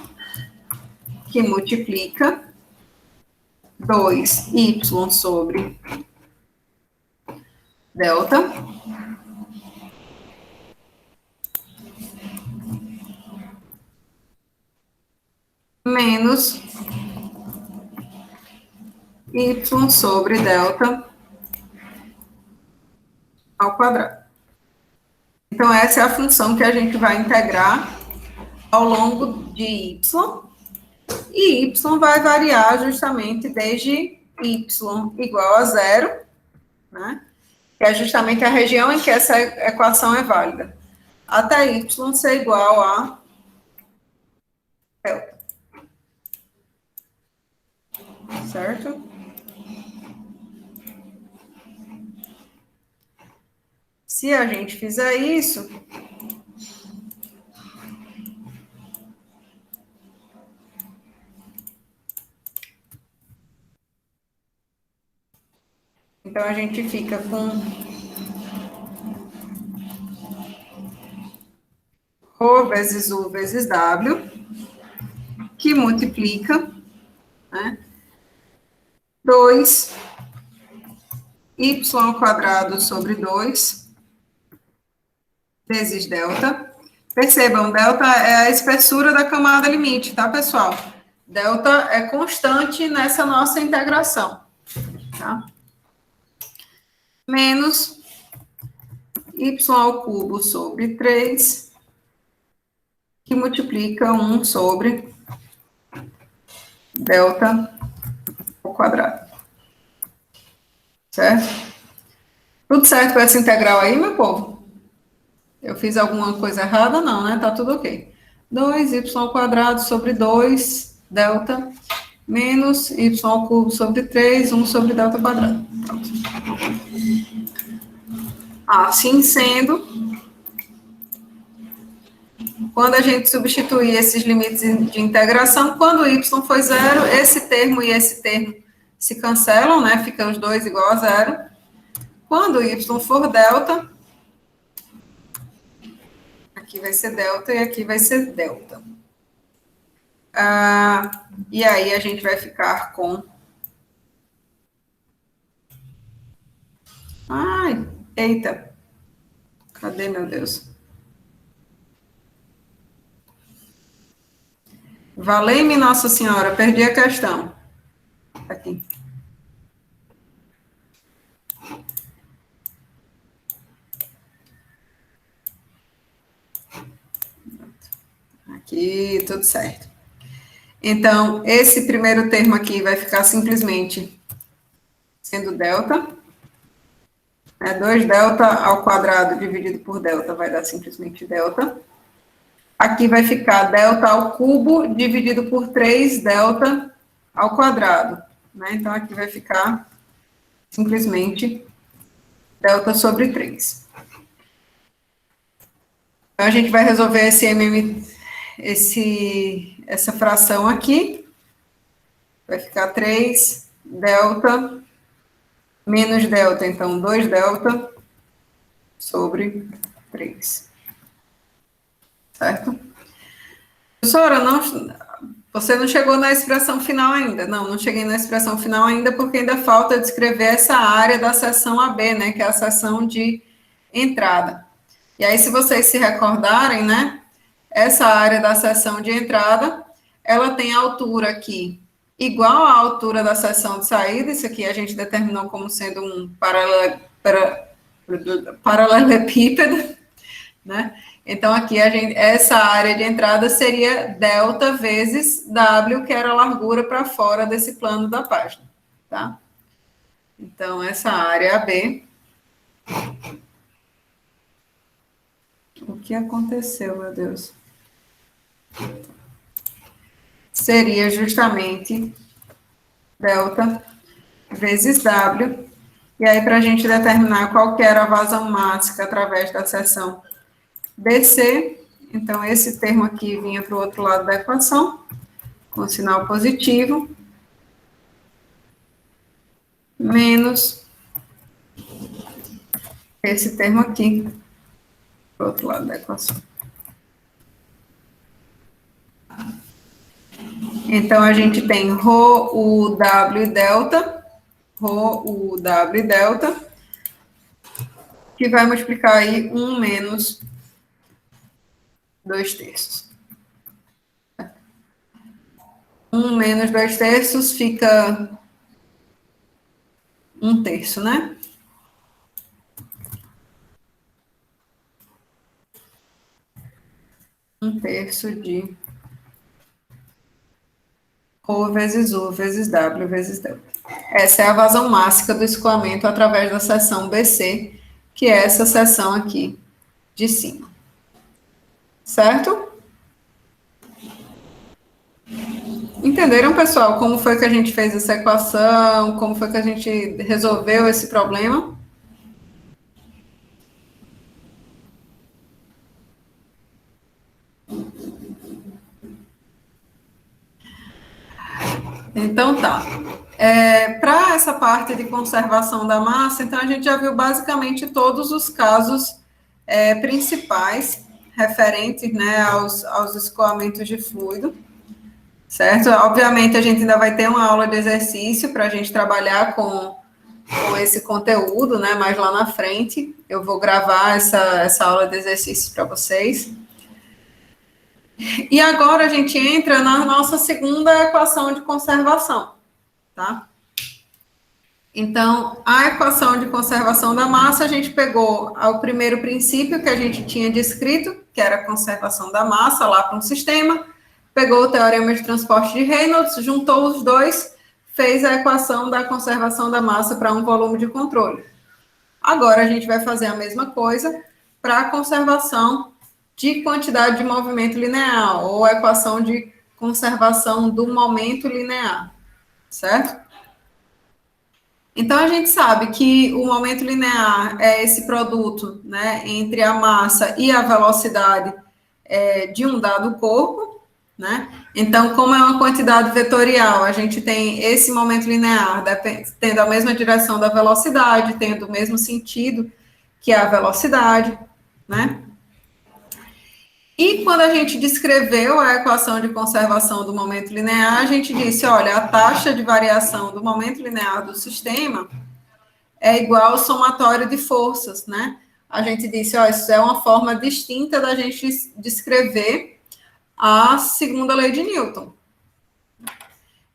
que multiplica 2y sobre delta, menos y sobre delta ao quadrado. Então, essa é a função que a gente vai integrar ao longo de y, e y vai variar justamente desde y igual a 0 né? Que é justamente a região em que essa equação é válida. Até y ser igual a delta. Certo? Se a gente fizer isso, então a gente fica com ρ vezes U vezes W, que multiplica, né, 2y² sobre 2 vezes delta. Percebam, delta é a espessura da camada limite, tá, pessoal? Delta é constante nessa nossa integração, tá? Menos y³ sobre 3, que multiplica 1 sobre delta ao quadrado. Certo? Tudo certo com essa integral aí, meu povo? Eu fiz alguma coisa errada? Não, né? Tá tudo ok. 2y² sobre 2 delta menos y³ sobre 3, 1 sobre delta quadrado. Pronto. Assim sendo, quando a gente substituir esses limites de integração, quando y for zero, esse termo e esse termo se cancelam, né? Ficam os dois igual a zero. Quando y for delta, aqui vai ser delta e aqui vai ser delta. E aí a gente vai ficar com... Ai, eita. Cadê, meu Deus? Valei-me, Nossa Senhora, perdi a questão. Aqui. Aqui, tudo certo. Então, esse primeiro termo aqui vai ficar simplesmente sendo delta. 2 delta ao quadrado dividido por delta vai dar simplesmente delta. Aqui vai ficar delta ao cubo dividido por 3 delta ao quadrado. Né? Então, aqui vai ficar simplesmente delta sobre 3. Então, a gente vai resolver essa fração aqui. Vai ficar 3 delta menos delta, então 2 delta sobre 3. Certo? Professora, você não chegou na expressão final ainda. Não cheguei na expressão final ainda, porque ainda falta descrever essa área da seção AB, né, que é a seção de entrada. E aí, se vocês se recordarem, né, essa área da seção de entrada, ela tem a altura aqui igual à altura da seção de saída. Isso aqui a gente determinou como sendo um paralelepípedo, né? Então, aqui essa área de entrada seria delta vezes W, que era a largura para fora desse plano da página, tá? Então, essa área AB... O que aconteceu, meu Deus? Seria justamente delta vezes W. E aí, para a gente determinar qual que era a vazão máxima através da seção BC, então esse termo aqui vinha para o outro lado da equação, com sinal positivo, menos esse termo aqui, para o outro lado da equação. Então, a gente tem ρ, U, W e delta, ρ, U, W e delta, que vai multiplicar aí 1 menos 2/3. 1 menos 2/3 fica 1/3, né? Um terço de ρ vezes U vezes W vezes delta. Essa é a vazão mássica do escoamento através da seção BC, que é essa seção aqui de cima. Certo? Entenderam, pessoal, como foi que a gente fez essa equação, como foi que a gente resolveu esse problema? Então tá. Para essa parte de conservação da massa, então a gente já viu basicamente todos os casos principais referentes, né, aos escoamentos de fluido, certo? Obviamente a gente ainda vai ter uma aula de exercício para a gente trabalhar com esse conteúdo, né, mais lá na frente. Eu vou gravar essa aula de exercício para vocês. E agora a gente entra na nossa segunda equação de conservação, tá? Então, a equação de conservação da massa, a gente pegou o primeiro princípio que a gente tinha descrito, que era a conservação da massa lá para um sistema, pegou o teorema de transporte de Reynolds, juntou os dois, fez a equação da conservação da massa para um volume de controle. Agora, a gente vai fazer a mesma coisa para a conservação de quantidade de movimento linear, ou a equação de conservação do momento linear, certo? Então, a gente sabe que o momento linear é esse produto, né, entre a massa e a velocidade de um dado corpo, né? Então, como é uma quantidade vetorial, a gente tem esse momento linear tendo a mesma direção da velocidade, tendo o mesmo sentido que a velocidade, né? E quando a gente descreveu a equação de conservação do momento linear, a gente disse, olha, a taxa de variação do momento linear do sistema é igual ao somatório de forças, né? A gente disse, ó, isso é uma forma distinta da gente descrever a segunda lei de Newton.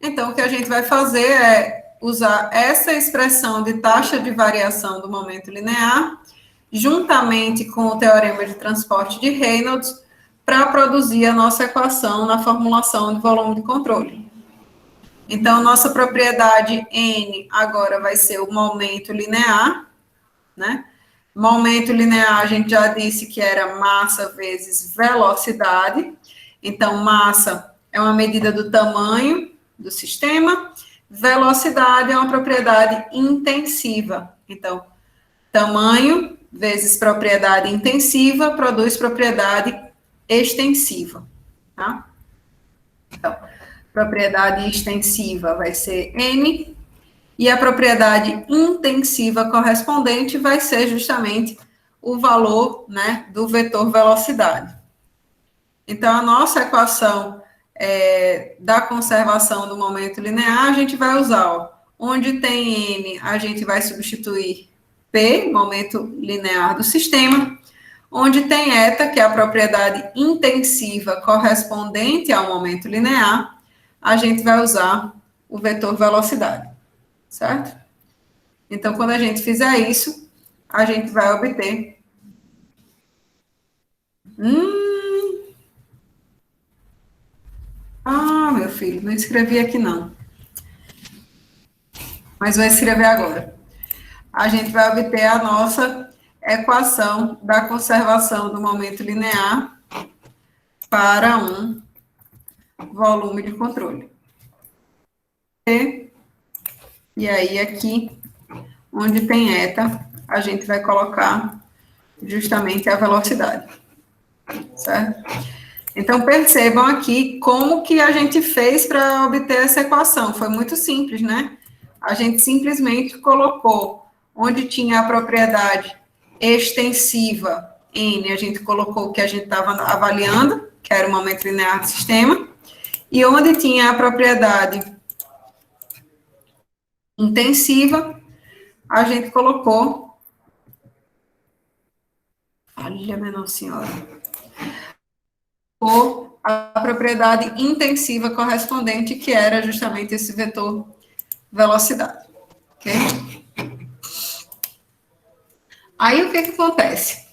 Então, o que a gente vai fazer é usar essa expressão de taxa de variação do momento linear, juntamente com o teorema de transporte de Reynolds, para produzir a nossa equação na formulação de volume de controle. Então, nossa propriedade N agora vai ser o momento linear, né? Momento linear, a gente já disse que era massa vezes velocidade. Então, massa é uma medida do tamanho do sistema, velocidade é uma propriedade intensiva. Então, tamanho vezes propriedade intensiva produz propriedade extensiva, tá? Então, propriedade extensiva vai ser N, e a propriedade intensiva correspondente vai ser justamente o valor, né, do vetor velocidade. Então, a nossa equação da conservação do momento linear, a gente vai usar, ó, onde tem N, a gente vai substituir P, momento linear do sistema. Onde tem eta, que é a propriedade intensiva correspondente ao momento linear, a gente vai usar o vetor velocidade, certo? Então, quando a gente fizer isso, a gente vai obter... Ah, meu filho, não escrevi aqui não. Mas vou escrever agora. A gente vai obter a nossa equação da conservação do momento linear para um volume de controle. E aí, aqui, onde tem eta, a gente vai colocar justamente a velocidade, certo? Então, percebam aqui como que a gente fez para obter essa equação. Foi muito simples, né? A gente simplesmente colocou onde tinha a propriedade extensiva N, a gente colocou o que a gente estava avaliando, que era o momento linear do sistema, e onde tinha a propriedade intensiva, a gente colocou... Olha, menor senhora. Ou a propriedade intensiva correspondente, que era justamente esse vetor velocidade. Ok? Aí, o que acontece?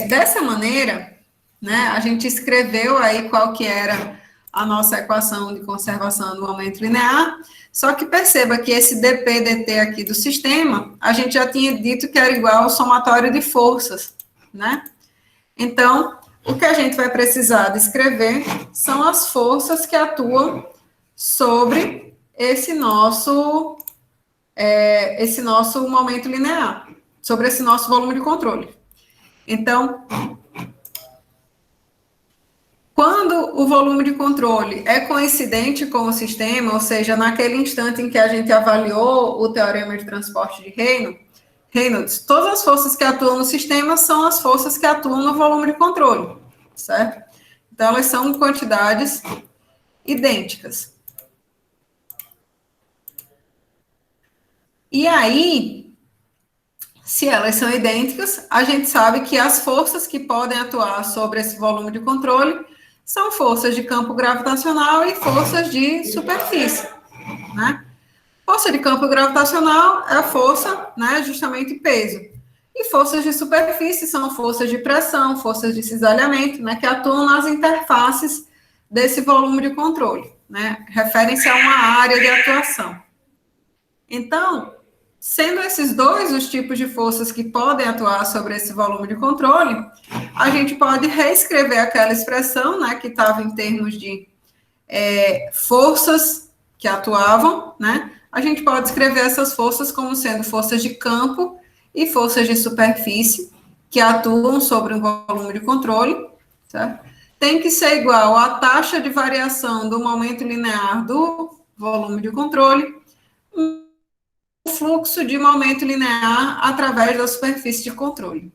Dessa maneira, né, a gente escreveu aí qual que era a nossa equação de conservação do momento linear, só que perceba que esse dp dt aqui do sistema, a gente já tinha dito que era igual ao somatório de forças, né? Então, o que a gente vai precisar de escrever são as forças que atuam sobre esse nosso momento linear, sobre esse nosso volume de controle. Então, quando o volume de controle é coincidente com o sistema, ou seja, naquele instante em que a gente avaliou o teorema de transporte de Reynolds, todas as forças que atuam no sistema são as forças que atuam no volume de controle, certo? Então, elas são quantidades idênticas. E aí, se elas são idênticas, a gente sabe que as forças que podem atuar sobre esse volume de controle são forças de campo gravitacional e forças de superfície, né? Força de campo gravitacional é a força, né, justamente peso. E forças de superfície são forças de pressão, forças de cisalhamento, né, que atuam nas interfaces desse volume de controle, né? Referem-se a uma área de atuação. Então, sendo esses dois os tipos de forças que podem atuar sobre esse volume de controle, a gente pode reescrever aquela expressão, né, que estava em termos de forças que atuavam, né? A gente pode escrever essas forças como sendo forças de campo e forças de superfície que atuam sobre um volume de controle, certo? Tem que ser igual à taxa de variação do momento linear do volume de controle, o fluxo de momento linear através da superfície de controle.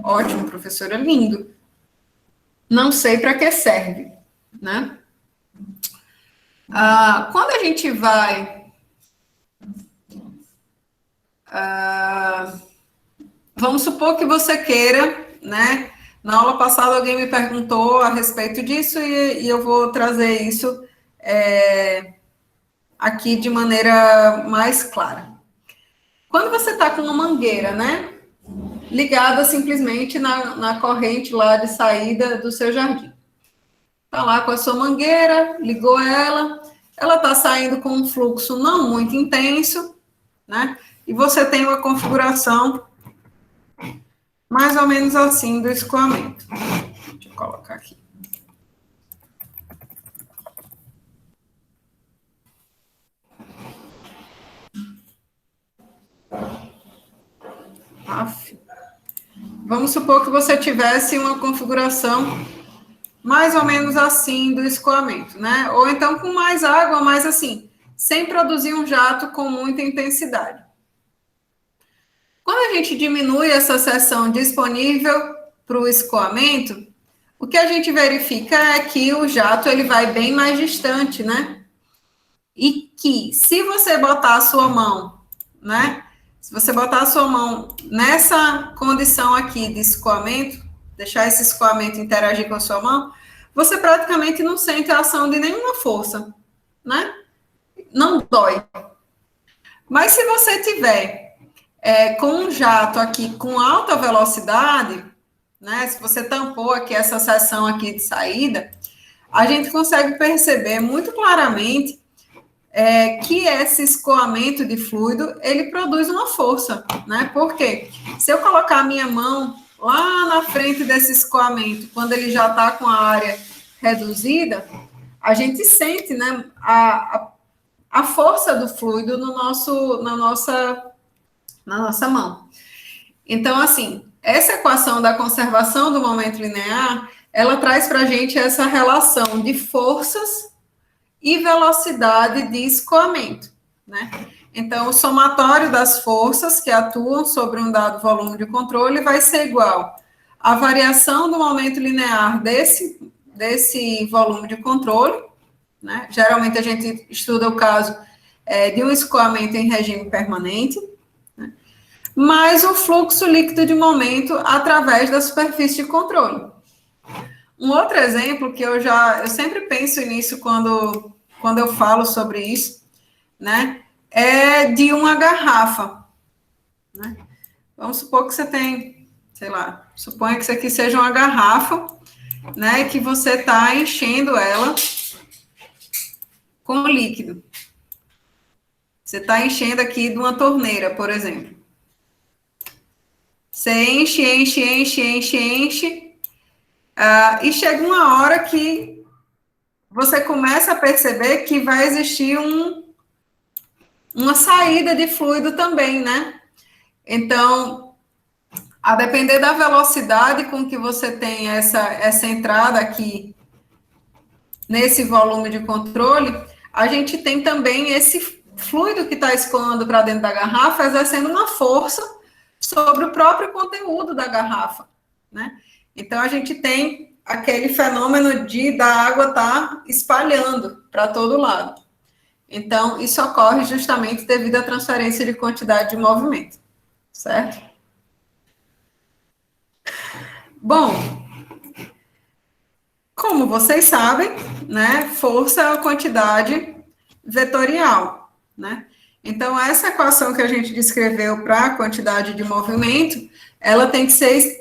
Ótimo, professora, lindo. Não sei para que serve, né? Quando a gente vai... vamos supor que você queira, né? Na aula passada alguém me perguntou a respeito disso e eu vou trazer isso aqui de maneira mais clara. Quando você está com uma mangueira, né? Ligada simplesmente na corrente lá de saída do seu jardim. Está lá com a sua mangueira, ligou ela está saindo com um fluxo não muito intenso, né? E você tem uma configuração mais ou menos assim do escoamento. Deixa eu colocar aqui. Vamos supor que você tivesse uma configuração mais ou menos assim do escoamento, né? Ou então com mais água, mas assim, sem produzir um jato com muita intensidade. Quando a gente diminui essa seção disponível para o escoamento, o que a gente verifica é que o jato ele vai bem mais distante, né? E que se você botar a sua mão, né? Se você botar a sua mão nessa condição aqui de escoamento, deixar esse escoamento interagir com a sua mão, você praticamente não sente a ação de nenhuma força, né? Não dói. Mas se você tiver com um jato aqui com alta velocidade, né? Se você tampou aqui essa seção aqui de saída, a gente consegue perceber muito claramente que esse escoamento de fluido, ele produz uma força, né? Porque se eu colocar a minha mão lá na frente desse escoamento, quando ele já está com a área reduzida, a gente sente, né, a força do fluido na nossa mão. Então, assim, essa equação da conservação do momento linear, ela traz para a gente essa relação de forças e velocidade de escoamento, né? Então, o somatório das forças que atuam sobre um dado volume de controle vai ser igual à variação do momento linear desse volume de controle, né? Geralmente a gente estuda o caso de um escoamento em regime permanente, né? Mais o fluxo líquido de momento através da superfície de controle. Um outro exemplo que eu sempre penso nisso quando eu falo sobre isso, né, é de uma garrafa, né? Vamos supor que você tem, sei lá, suponha que isso aqui seja uma garrafa né, que você está enchendo ela com líquido. Você está enchendo aqui de uma torneira, por exemplo. Você enche, e chega uma hora que você começa a perceber que vai existir uma saída de fluido também, né? Então, a depender da velocidade com que você tem essa entrada aqui nesse volume de controle, a gente tem também esse fluido que está escoando para dentro da garrafa, exercendo uma força sobre o próprio conteúdo da garrafa, né? Então, a gente tem aquele fenômeno da água estar espalhando para todo lado. Então, isso ocorre justamente devido à transferência de quantidade de movimento, certo? Bom, como vocês sabem, né, força é a quantidade vetorial, né? Então, essa equação que a gente descreveu para a quantidade de movimento, ela tem que ser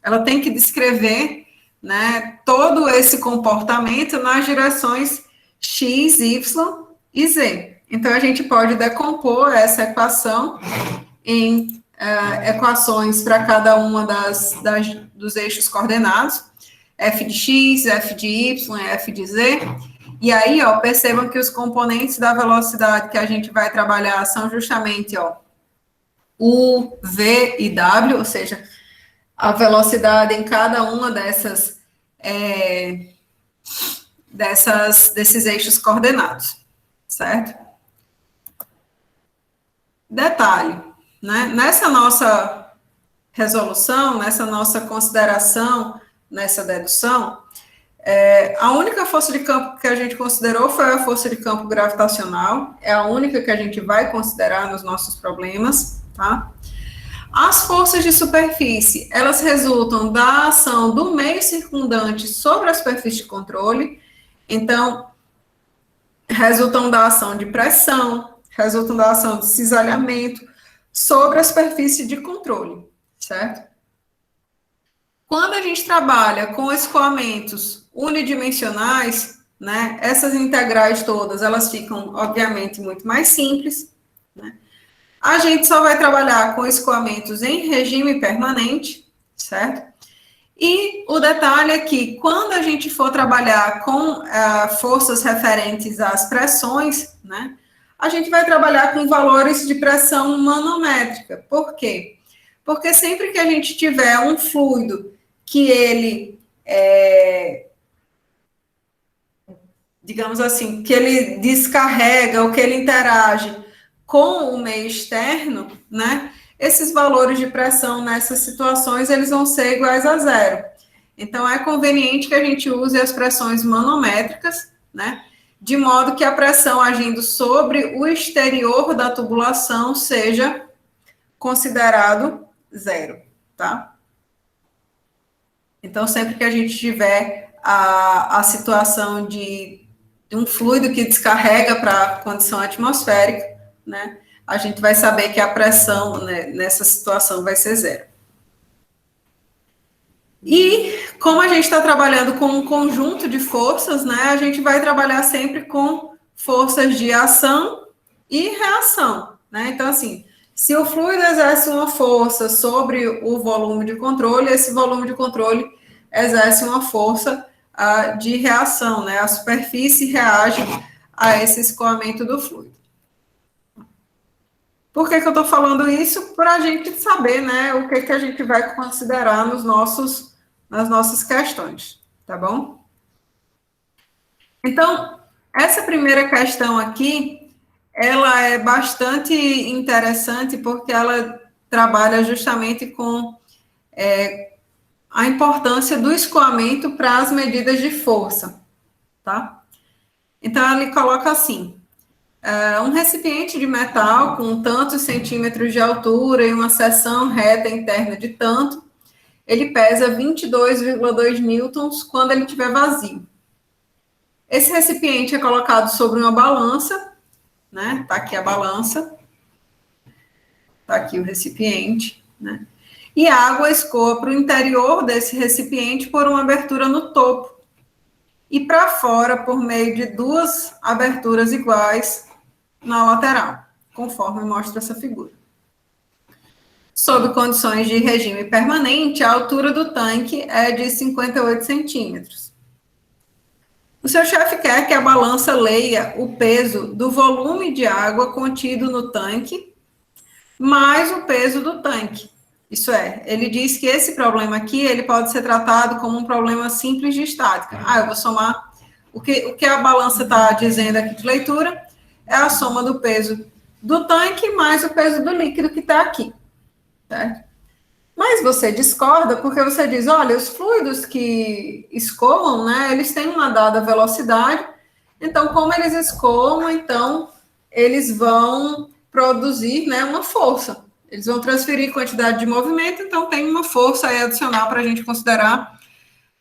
ela tem que descrever, né, todo esse comportamento nas direções x, y e z. Então, a gente pode decompor essa equação em equações para cada uma dos eixos coordenados, f de x, f de y, f de z. E aí, ó, percebam que os componentes da velocidade que a gente vai trabalhar são justamente, ó, u, v e w, ou seja, a velocidade em cada uma desses eixos coordenados, certo? Detalhe, né? Nessa nossa resolução, nessa nossa consideração, nessa dedução, a única força de campo que a gente considerou foi a força de campo gravitacional, é a única que a gente vai considerar nos nossos problemas, tá? As forças de superfície, elas resultam da ação do meio circundante sobre a superfície de controle, então, resultam da ação de pressão, resultam da ação de cisalhamento sobre a superfície de controle, certo? Quando a gente trabalha com escoamentos unidimensionais, né, essas integrais todas, elas ficam, obviamente, muito mais simples, né? A gente só vai trabalhar com escoamentos em regime permanente, certo? E o detalhe é que, quando a gente for trabalhar com forças referentes às pressões, né, a gente vai trabalhar com valores de pressão manométrica. Por quê? Porque sempre que a gente tiver um fluido que ele, digamos assim, que ele descarrega ou que ele interage com o meio externo, né, esses valores de pressão nessas situações, eles vão ser iguais a zero. Então, é conveniente que a gente use as pressões manométricas, né, de modo que a pressão agindo sobre o exterior da tubulação seja considerado zero, tá? Então, sempre que a gente tiver a situação de um fluido que descarrega para a condição atmosférica, né, a gente vai saber que a pressão, né, nessa situação vai ser zero. E, como a gente está trabalhando com um conjunto de forças, né, a gente vai trabalhar sempre com forças de ação e reação, né? Então, assim, se o fluido exerce uma força sobre o volume de controle, esse volume de controle exerce uma força de reação, né? A superfície reage a esse escoamento do fluido. Por que eu estou falando isso? Para a gente saber, né, o que a gente vai considerar nas nossas questões, tá bom? Então, essa primeira questão aqui, ela é bastante interessante porque ela trabalha justamente com a importância do escoamento para as medidas de força, tá? Então, ele coloca assim: um recipiente de metal com tantos centímetros de altura e uma seção reta interna de tanto, ele pesa 22,2 newtons quando ele estiver vazio. Esse recipiente é colocado sobre uma balança, né? Tá aqui a balança, tá aqui o recipiente, né? e a água escoa para o interior desse recipiente por uma abertura no topo e para fora por meio de 2 aberturas iguais na lateral, conforme mostra essa figura. Sob condições de regime permanente, a altura do tanque é de 58 centímetros. O seu chefe quer que a balança leia o peso do volume de água contido no tanque, mais o peso do tanque. Isso é, ele diz que esse problema aqui, ele pode ser tratado como um problema simples de estática. Eu vou somar, o que a balança está dizendo aqui de leitura é a soma do peso do tanque mais o peso do líquido que está aqui, certo? Mas você discorda porque você diz, olha, os fluidos que escoam, né, eles têm uma dada velocidade, então como eles escoam, então eles vão produzir, né, uma força. Eles vão transferir quantidade de movimento, então tem uma força aí adicional para a gente considerar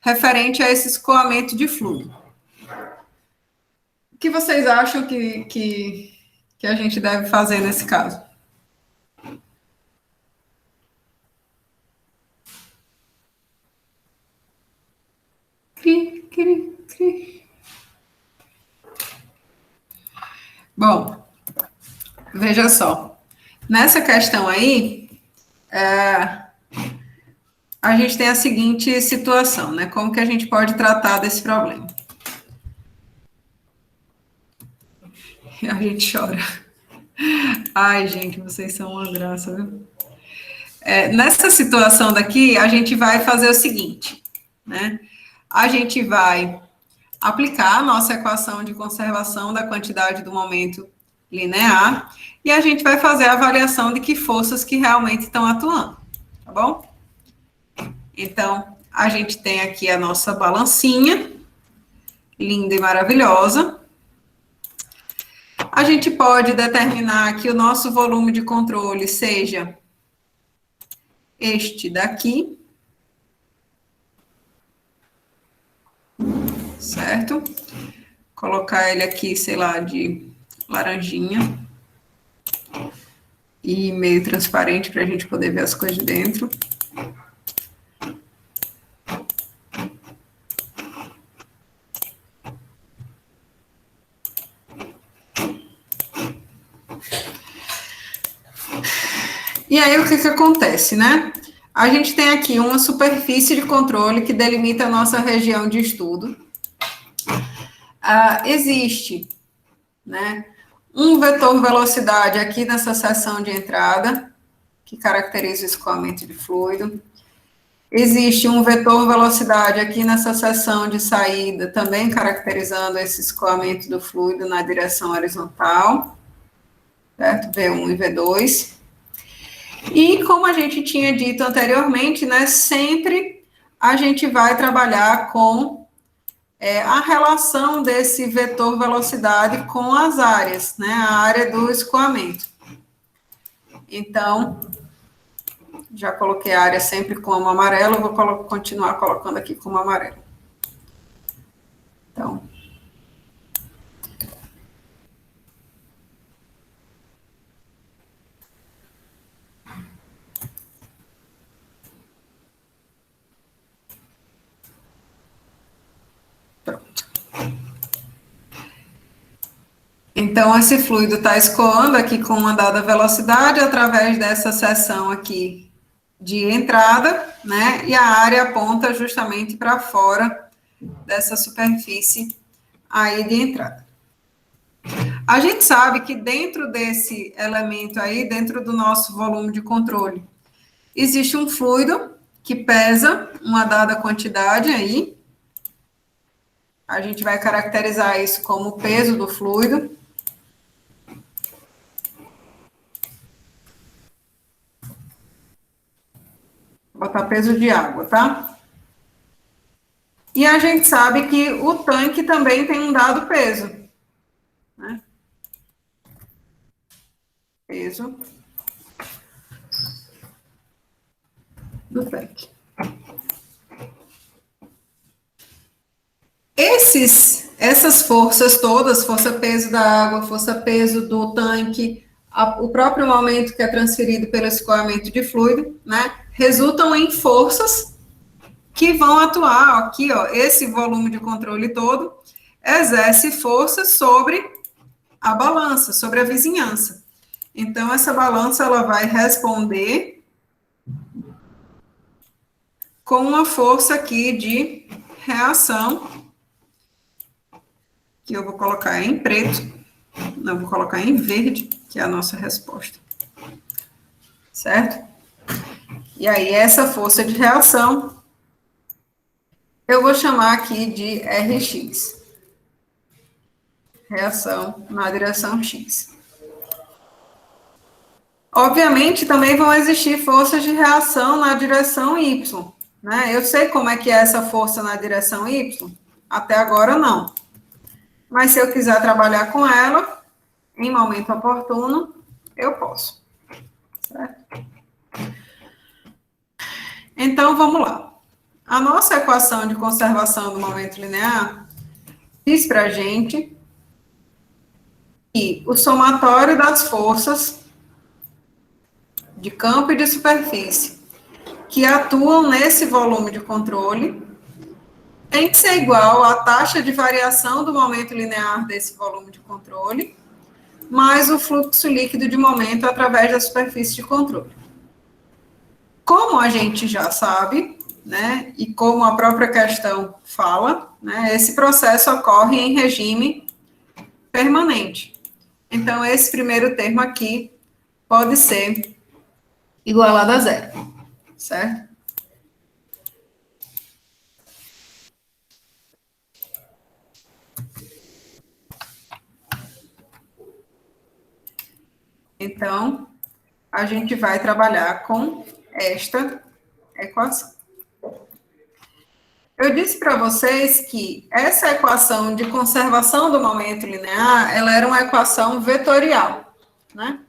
referente a esse escoamento de fluido. O que vocês acham que a gente deve fazer nesse caso? Bom, veja só. Nessa questão aí, a gente tem a seguinte situação, né? Como que a gente pode tratar desse problema? A gente chora. Ai, gente, vocês são uma graça, viu? Nessa situação daqui, a gente vai fazer o seguinte, né? A gente vai aplicar a nossa equação de conservação da quantidade do momento linear e a gente vai fazer a avaliação de que forças que realmente estão atuando, tá bom? Então, a gente tem aqui a nossa balancinha, linda e maravilhosa. A gente pode determinar que o nosso volume de controle seja este daqui, certo? Colocar ele aqui, sei lá, de laranjinha e meio transparente para a gente poder ver as coisas de dentro. E aí, o que acontece, né? A gente tem aqui uma superfície de controle que delimita a nossa região de estudo. Existe, né, um vetor velocidade aqui nessa seção de entrada, que caracteriza o escoamento de fluido. Existe um vetor velocidade aqui nessa seção de saída, também caracterizando esse escoamento do fluido na direção horizontal, certo? V1 e V2. E como a gente tinha dito anteriormente, né, sempre a gente vai trabalhar com a relação desse vetor velocidade com as áreas, né, a área do escoamento. Então, já coloquei a área sempre como amarelo, vou continuar colocando aqui como amarelo. Então, então, esse fluido está escoando aqui com uma dada velocidade através dessa seção aqui de entrada, né? E a área aponta justamente para fora dessa superfície aí de entrada. A gente sabe que dentro desse elemento aí, dentro do nosso volume de controle, existe um fluido que pesa uma dada quantidade aí. A gente vai caracterizar isso como o peso do fluido. Vou botar peso de água, tá? E a gente sabe que o tanque também tem um dado peso, né? Peso do tanque. Essas forças todas, força-peso da água, força-peso do tanque, o próprio momento que é transferido pelo escoamento de fluido, né, resultam em forças que vão atuar aqui, ó, esse volume de controle todo exerce forças sobre a balança, sobre a vizinhança. Então, essa balança, ela vai responder com uma força aqui de reação, que eu vou colocar em preto, não, vou colocar em verde, que é a nossa resposta. Certo? E aí, essa força de reação, eu vou chamar aqui de Rx. Reação na direção X. Obviamente, também vão existir forças de reação na direção Y, né? Eu sei como é que é essa força na direção Y? Até agora, não. Mas se eu quiser trabalhar com ela, em momento oportuno, eu posso. Certo? Então, vamos lá. A nossa equação de conservação do momento linear diz para a gente que o somatório das forças de campo e de superfície que atuam nesse volume de controle tem que ser igual à taxa de variação do momento linear desse volume de controle, mais o fluxo líquido de momento através da superfície de controle. Como a gente já sabe, né, e como a própria questão fala, né, esse processo ocorre em regime permanente. Então, esse primeiro termo aqui pode ser igualado a zero, certo? Então, a gente vai trabalhar com esta equação. Eu disse para vocês que essa equação de conservação do momento linear, ela era uma equação vetorial, né?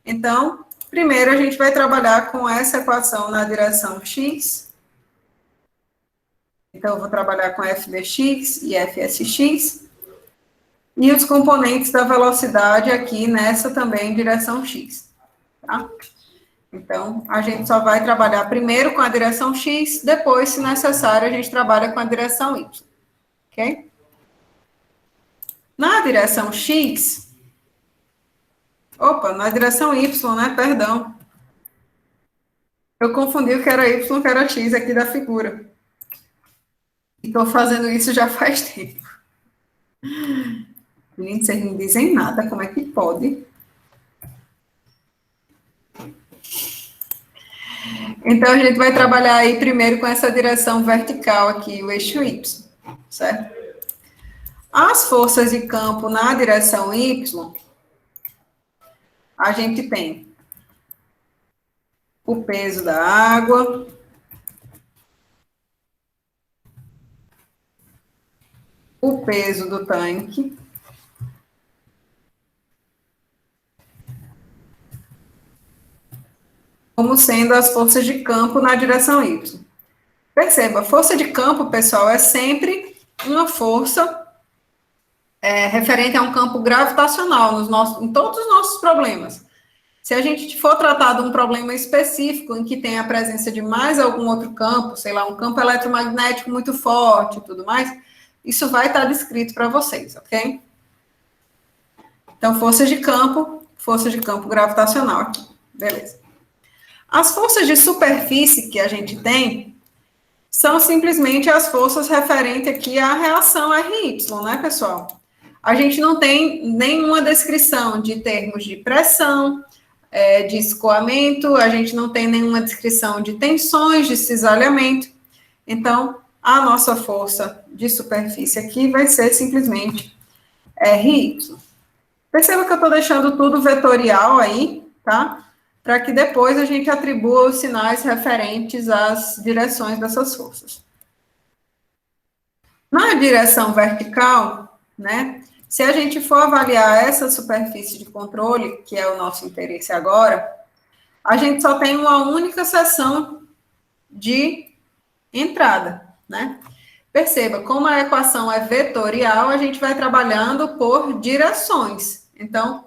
Então, primeiro a gente vai trabalhar com essa equação na direção x. Então, eu vou trabalhar com f dx e fsx. E os componentes da velocidade aqui nessa também direção x, tá? Então, a gente só vai trabalhar primeiro com a direção x, depois, se necessário, a gente trabalha com a direção y, ok? Na direção x, na direção y, né, perdão. Eu confundi o que era y, o que era x aqui da figura. E estou fazendo isso já faz tempo. Gente, vocês não dizem nada, como é que pode? Então, a gente vai trabalhar aí primeiro com essa direção vertical aqui, o eixo Y, certo? As forças de campo na direção Y, a gente tem o peso da água, o peso do tanque, como sendo as forças de campo na direção Y. Perceba, força de campo, pessoal, é sempre uma força referente a um campo gravitacional em todos os nossos problemas. Se a gente for tratar de um problema específico em que tem a presença de mais algum outro campo, sei lá, um campo eletromagnético muito forte e tudo mais, isso vai estar descrito para vocês, ok? Então, força de campo gravitacional aqui, beleza. As forças de superfície que a gente tem são simplesmente as forças referentes aqui à reação RY, né, pessoal? A gente não tem nenhuma descrição de termos de pressão, de escoamento, a gente não tem nenhuma descrição de tensões, de cisalhamento. Então, a nossa força de superfície aqui vai ser simplesmente RY. Perceba que eu estou deixando tudo vetorial aí, tá? Para que depois a gente atribua os sinais referentes às direções dessas forças. Na direção vertical, né, se a gente for avaliar essa superfície de controle, que é o nosso interesse agora, a gente só tem uma única seção de entrada, né? Perceba, como a equação é vetorial, a gente vai trabalhando por direções. Então,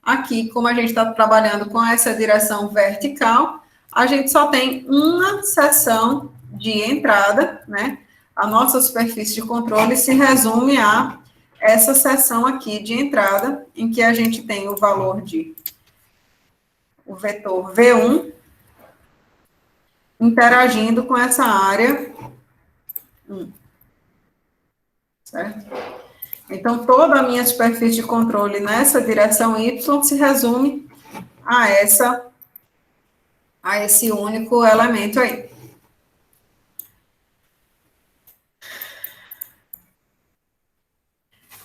aqui, como a gente está trabalhando com essa direção vertical, a gente só tem uma seção de entrada, né? A nossa superfície de controle se resume a essa seção aqui de entrada, em que a gente tem o valor de o vetor V1 interagindo com essa área 1, certo? Então, toda a minha superfície de controle nessa direção Y se resume a esse único elemento aí.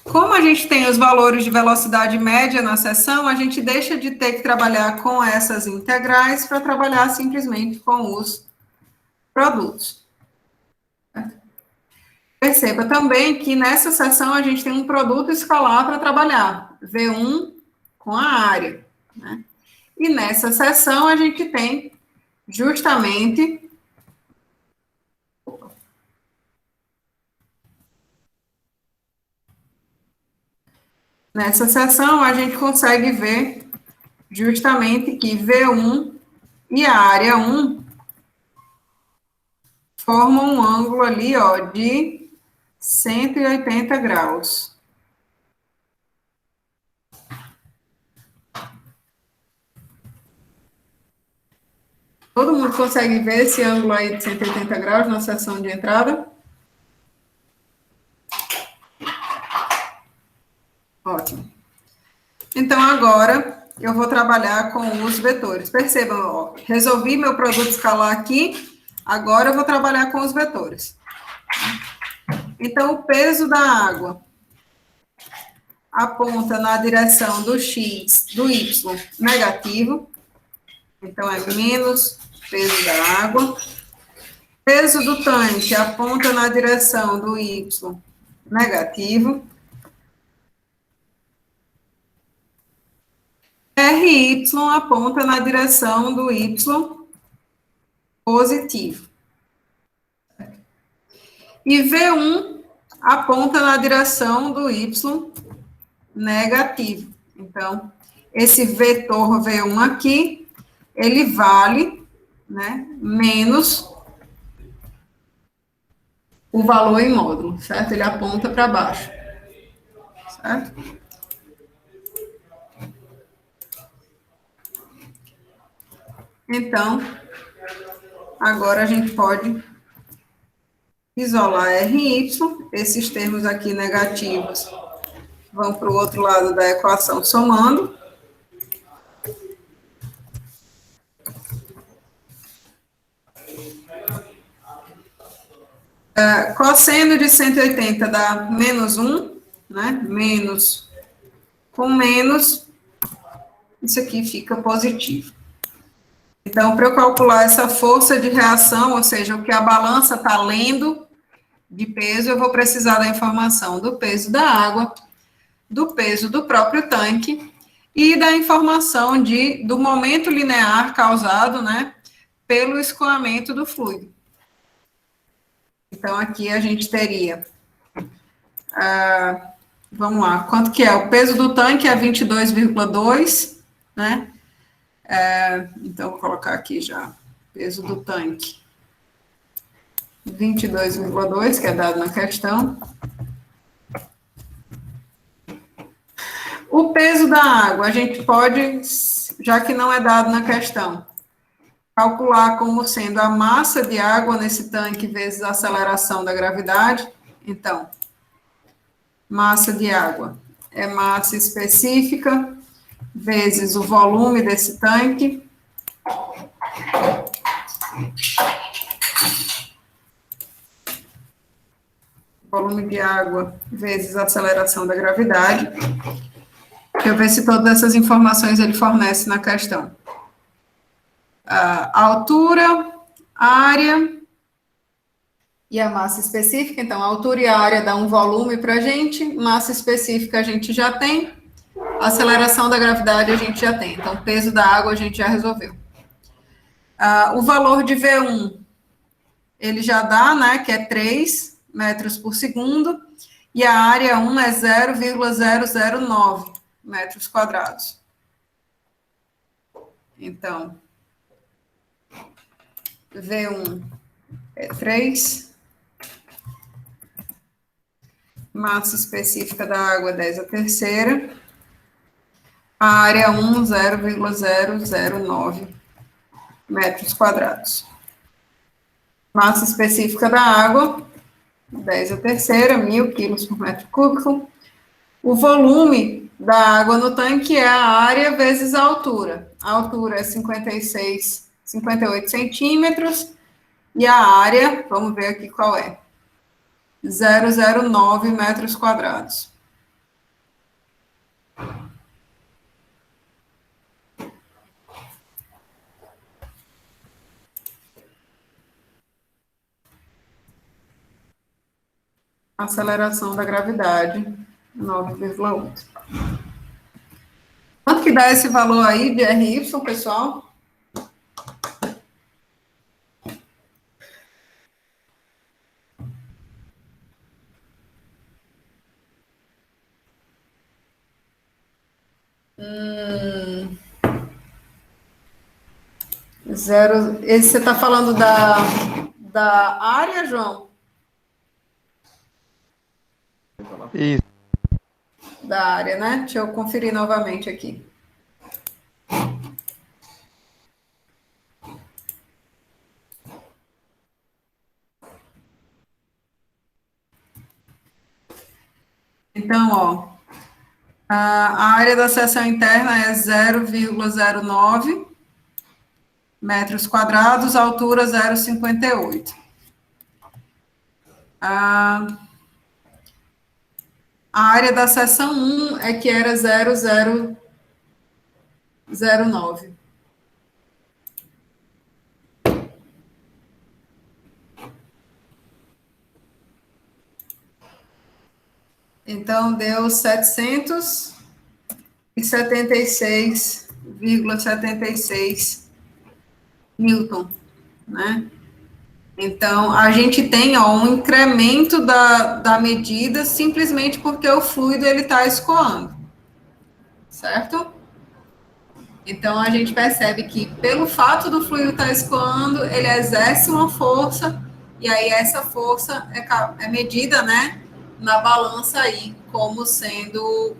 Como a gente tem os valores de velocidade média na seção, a gente deixa de ter que trabalhar com essas integrais para trabalhar simplesmente com os produtos. Perceba também que nessa seção a gente tem um produto escalar para trabalhar, V1 com a área, né? E nessa seção a gente tem justamente nessa seção a gente consegue ver justamente que V1 e a área 1 formam um ângulo ali, ó, de 180 graus. Todo mundo consegue ver esse ângulo aí de 180 graus na seção de entrada? Ótimo. Então, agora, eu vou trabalhar com os vetores. Percebam, ó, resolvi meu produto escalar aqui, agora eu vou trabalhar com os vetores. Então, o peso da água aponta na direção do X, do Y negativo. Então, é menos peso da água. Peso do tanque aponta na direção do Y negativo. RY aponta na direção do Y positivo. E V1 aponta na direção do Y negativo. Então, esse vetor V1 aqui, ele vale, né, menos o valor em módulo, certo? Ele aponta para baixo, certo? Então, agora a gente pode isolar RY, esses termos aqui negativos vão para o outro lado da equação somando. Cosseno de 180 dá menos 1, né? Menos com menos, isso aqui fica positivo. Então, para eu calcular essa força de reação, ou seja, o que a balança está lendo de peso, eu vou precisar da informação do peso da água, do peso do próprio tanque e da informação do momento linear causado, né, pelo escoamento do fluido. Então, aqui a gente teria, vamos lá, quanto que é? O peso do tanque é 22,2, né? Então, vou colocar aqui já, peso do tanque, 22,2, que é dado na questão. O peso da água, a gente pode, já que não é dado na questão, calcular como sendo a massa de água nesse tanque vezes a aceleração da gravidade. Então, massa de água é massa específica vezes o volume desse tanque. Volume de água vezes a aceleração da gravidade. Deixa eu ver se todas essas informações ele fornece na questão. A altura, a área e a massa específica. Então, a altura e a área dá um volume para a gente, massa específica a gente já tem, aceleração da gravidade a gente já tem. Então, o peso da água a gente já resolveu. O valor de V1, ele já dá, né, que é 3 metros por segundo, e a área 1 é 0,009 metros quadrados. Então, V1 é 3. Massa específica da água, 10^3. A área 1, 0,009 metros quadrados. Massa específica da água, 10^3, 1.000 quilos por metro cúbico. O volume da água no tanque é a área vezes a altura. A altura é 58 centímetros. E a área, vamos ver aqui qual é. 009 metros quadrados. Aceleração da gravidade, 9,8. Quanto que dá esse valor aí de RY, pessoal? Esse você está falando da área, João? Isso. Da área, né? Deixa eu conferir novamente aqui. Então, ó, a área da seção interna é 0,09 metros quadrados, altura 0,58. A área da seção 1 é que era 0,009. Então, deu 776,76 Newton, né? Então, a gente tem, ó, um incremento da medida simplesmente porque o fluido ele está escoando, certo? Então, a gente percebe que, pelo fato do fluido estar escoando, ele exerce uma força, e aí essa força é medida, né, na balança aí, como sendo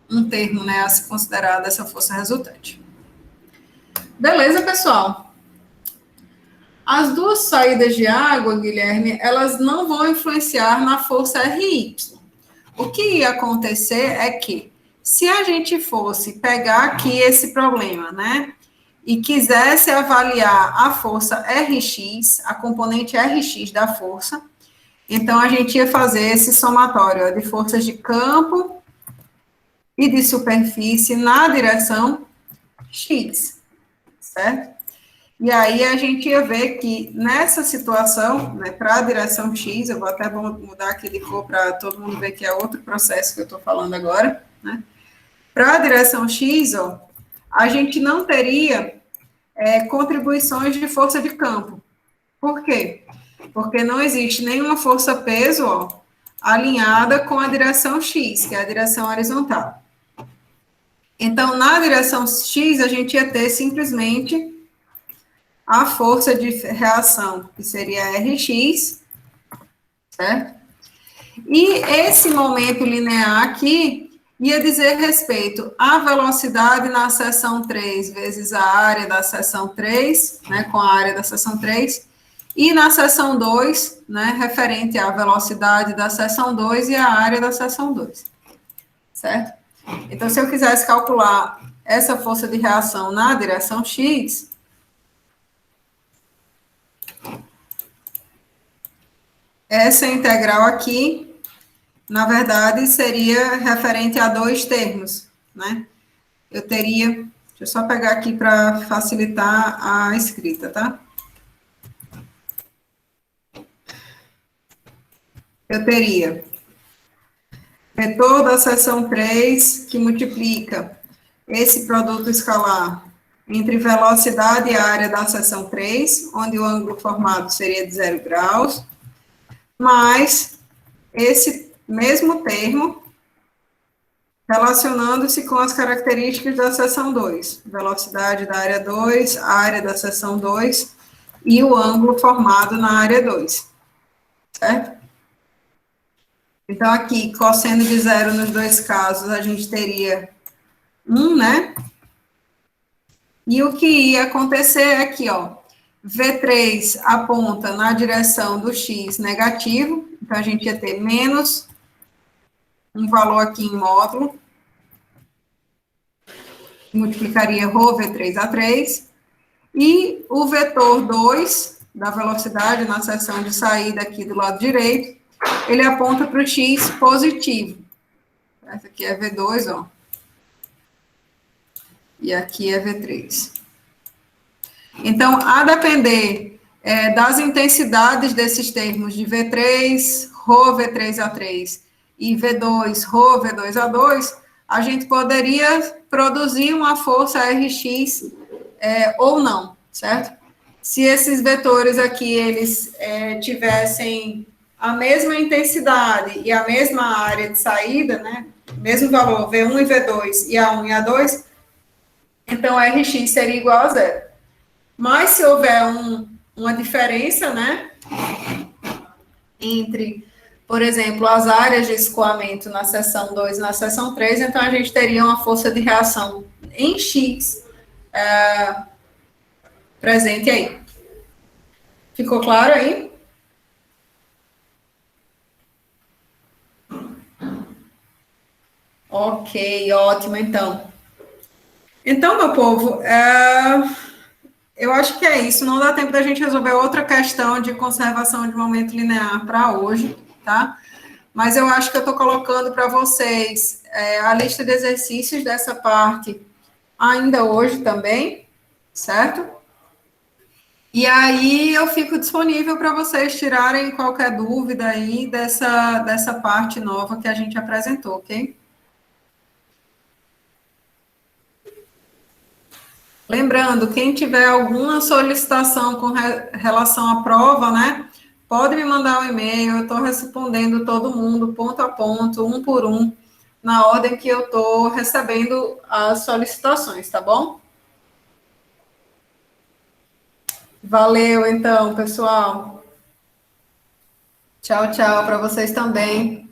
um termo, né, a se considerar dessa força resultante. Beleza, pessoal? As duas saídas de água, Guilherme, elas não vão influenciar na força RY. O que ia acontecer é que, se a gente fosse pegar aqui esse problema, né, e quisesse avaliar a força RX, a componente RX da força, então a gente ia fazer esse somatório, ó, de forças de campo e de superfície na direção X, certo? E aí a gente ia ver que nessa situação, né, para a direção X, eu vou até mudar aqui de cor para todo mundo ver que é outro processo que eu estou falando agora, né? Para a direção X, ó, a gente não teria contribuições de força de campo. Por quê? Porque não existe nenhuma força-peso, ó, alinhada com a direção X, que é a direção horizontal. Então, na direção X, a gente ia ter simplesmente a força de reação, que seria Rx, certo? E esse momento linear aqui ia dizer respeito à velocidade na seção 3 vezes a área da seção 3, né, com a área da seção 3, e na seção 2, né, referente à velocidade da seção 2 e a área da seção 2, certo? Então, se eu quisesse calcular essa força de reação na direção X, essa integral aqui, na verdade, seria referente a dois termos, né? Eu teria, deixa eu só pegar aqui para facilitar a escrita, tá? Eu teria vetor da seção 3 que multiplica esse produto escalar entre velocidade e área da seção 3, onde o ângulo formado seria de 0 graus, mais esse mesmo termo relacionando-se com as características da seção 2, velocidade da área 2, a área da seção 2 e o ângulo formado na área 2, certo? Então, aqui, cosseno de zero nos dois casos, a gente teria 1, né? E o que ia acontecer é aqui, ó, V3 aponta na direção do x negativo, então a gente ia ter menos um valor aqui em módulo, multiplicaria ρ V3 a 3, e o vetor 2 da velocidade na seção de saída aqui do lado direito, ele aponta para o x positivo. Essa aqui é V2, ó. E aqui é V3. Então, a depender das intensidades desses termos de V3, ρ V3A3 e V2, ρ V2A2, a gente poderia produzir uma força Rx ou não, certo? Se esses vetores aqui, eles tivessem a mesma intensidade e a mesma área de saída, né? Mesmo valor, V1 e V2, e A1 e A2, então Rx seria igual a zero. Mas se houver uma diferença, né, entre, por exemplo, as áreas de escoamento na seção 2 e na seção 3, então a gente teria uma força de reação em X presente aí. Ficou claro aí? Ok, ótimo, então. Então, meu povo, eu acho que é isso. Não dá tempo da gente resolver outra questão de conservação de momento linear para hoje, tá? Mas eu acho que eu estou colocando para vocês a lista de exercícios dessa parte ainda hoje também, certo? E aí eu fico disponível para vocês tirarem qualquer dúvida aí dessa parte nova que a gente apresentou, ok? Lembrando, quem tiver alguma solicitação com relação à prova, né, pode me mandar um e-mail, eu estou respondendo todo mundo, ponto a ponto, um por um, na ordem que eu estou recebendo as solicitações, tá bom? Valeu, então, pessoal. Tchau, tchau para vocês também.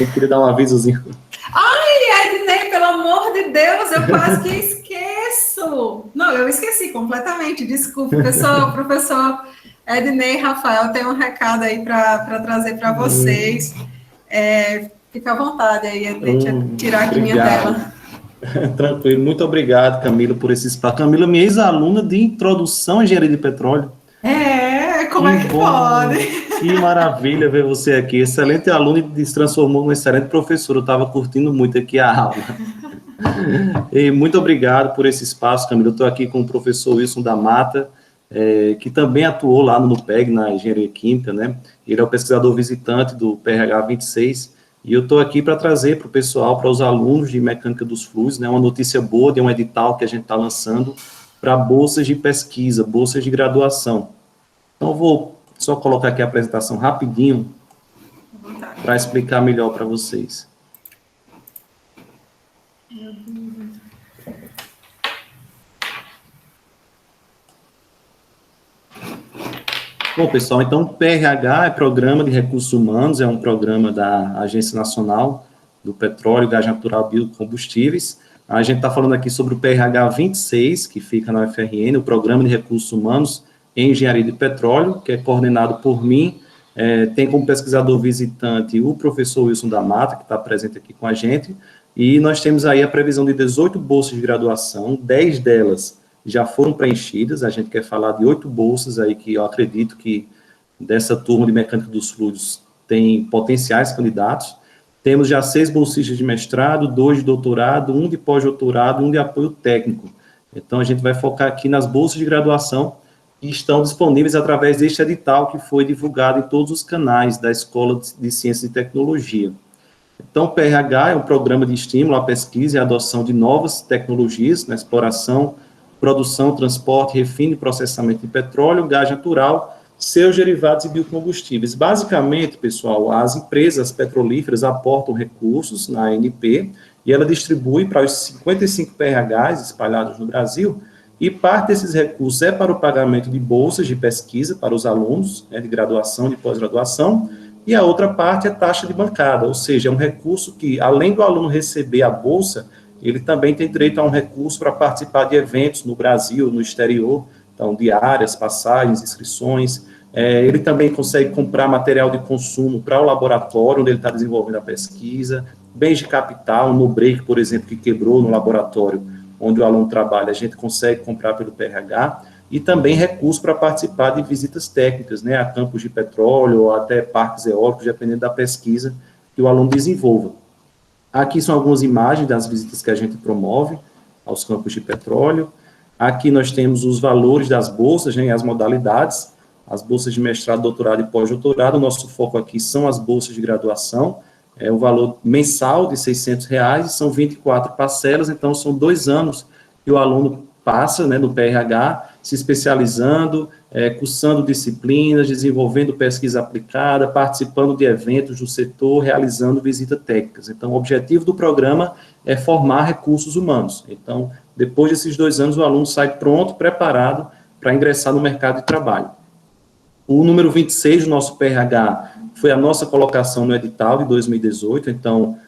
Eu queria dar um avisozinho. Ai, Ednei, pelo amor de Deus, eu quase que esqueço. Não, eu esqueci completamente, desculpa, professor Ednei Rafael tem um recado aí para trazer para vocês. Fica à vontade aí, Ednei, tirar aqui minha tela. Tranquilo, muito obrigado, Camila, por esse espaço. Camila, minha ex-aluna de introdução à engenharia de petróleo. Como é que pode? Que maravilha ver você aqui. Excelente aluna e se transformou numa excelente professora. Eu estava curtindo muito aqui a aula. E muito obrigado por esse espaço, Camila. Eu estou aqui com o professor Wilson da Mata, que também atuou lá no NUPEG, na engenharia química, né? Ele é o pesquisador visitante do PRH 26. E eu estou aqui para trazer para o pessoal, para os alunos de mecânica dos fluidos, né, uma notícia boa de um edital que a gente está lançando para bolsas de pesquisa, bolsas de graduação. Então, eu vou só colocar aqui a apresentação rapidinho para explicar melhor para vocês. Bom, pessoal, então, PRH é Programa de Recursos Humanos, é um programa da Agência Nacional do Petróleo, Gás Natural e Biocombustíveis. A gente está falando aqui sobre o PRH 26, que fica na UFRN, o Programa de Recursos Humanos em Engenharia de Petróleo, que é coordenado por mim, tem como pesquisador visitante o professor Wilson da Mata, que está presente aqui com a gente, e nós temos aí a previsão de 18 bolsas de graduação, 10 delas já foram preenchidas. A gente quer falar de 8 bolsas aí que eu acredito que dessa turma de mecânica dos fluidos tem potenciais candidatos. Temos já 6 bolsistas de mestrado, 2 de doutorado, 1 de pós-doutorado e 1 de apoio técnico. Então, a gente vai focar aqui nas bolsas de graduação que estão disponíveis através deste edital que foi divulgado em todos os canais da Escola de Ciências e Tecnologia. Então, o PRH é um programa de estímulo à pesquisa e à adoção de novas tecnologias na exploração, produção, transporte, refino e processamento de petróleo, gás natural, seus derivados e biocombustíveis. Basicamente, pessoal, as empresas petrolíferas aportam recursos na ANP e ela distribui para os 55 PRHs espalhados no Brasil, e parte desses recursos é para o pagamento de bolsas de pesquisa para os alunos, né, de graduação, de pós-graduação, e a outra parte é taxa de bancada, ou seja, é um recurso que, além do aluno receber a bolsa, ele também tem direito a um recurso para participar de eventos no Brasil, no exterior, então, diárias, passagens, inscrições. Ele também consegue comprar material de consumo para o laboratório, onde ele está desenvolvendo a pesquisa, bens de capital, no break, por exemplo, que quebrou no laboratório, onde o aluno trabalha, a gente consegue comprar pelo PRH, e também recursos para participar de visitas técnicas, né, a campos de petróleo, ou até parques eólicos, dependendo da pesquisa que o aluno desenvolva. Aqui são algumas imagens das visitas que a gente promove aos campos de petróleo. Aqui nós temos os valores das bolsas, né, as modalidades, as bolsas de mestrado, doutorado e pós-doutorado. O nosso foco aqui são as bolsas de graduação, o valor mensal de R$600, são 24 parcelas, então são 2 anos que o aluno passa, né, no PRH, se especializando, cursando disciplinas, desenvolvendo pesquisa aplicada, participando de eventos do setor, realizando visitas técnicas. Então, o objetivo do programa é formar recursos humanos. Então, depois desses 2 anos, o aluno sai pronto, preparado para ingressar no mercado de trabalho. O número 26 do nosso PRH foi a nossa colocação no edital de 2018, então,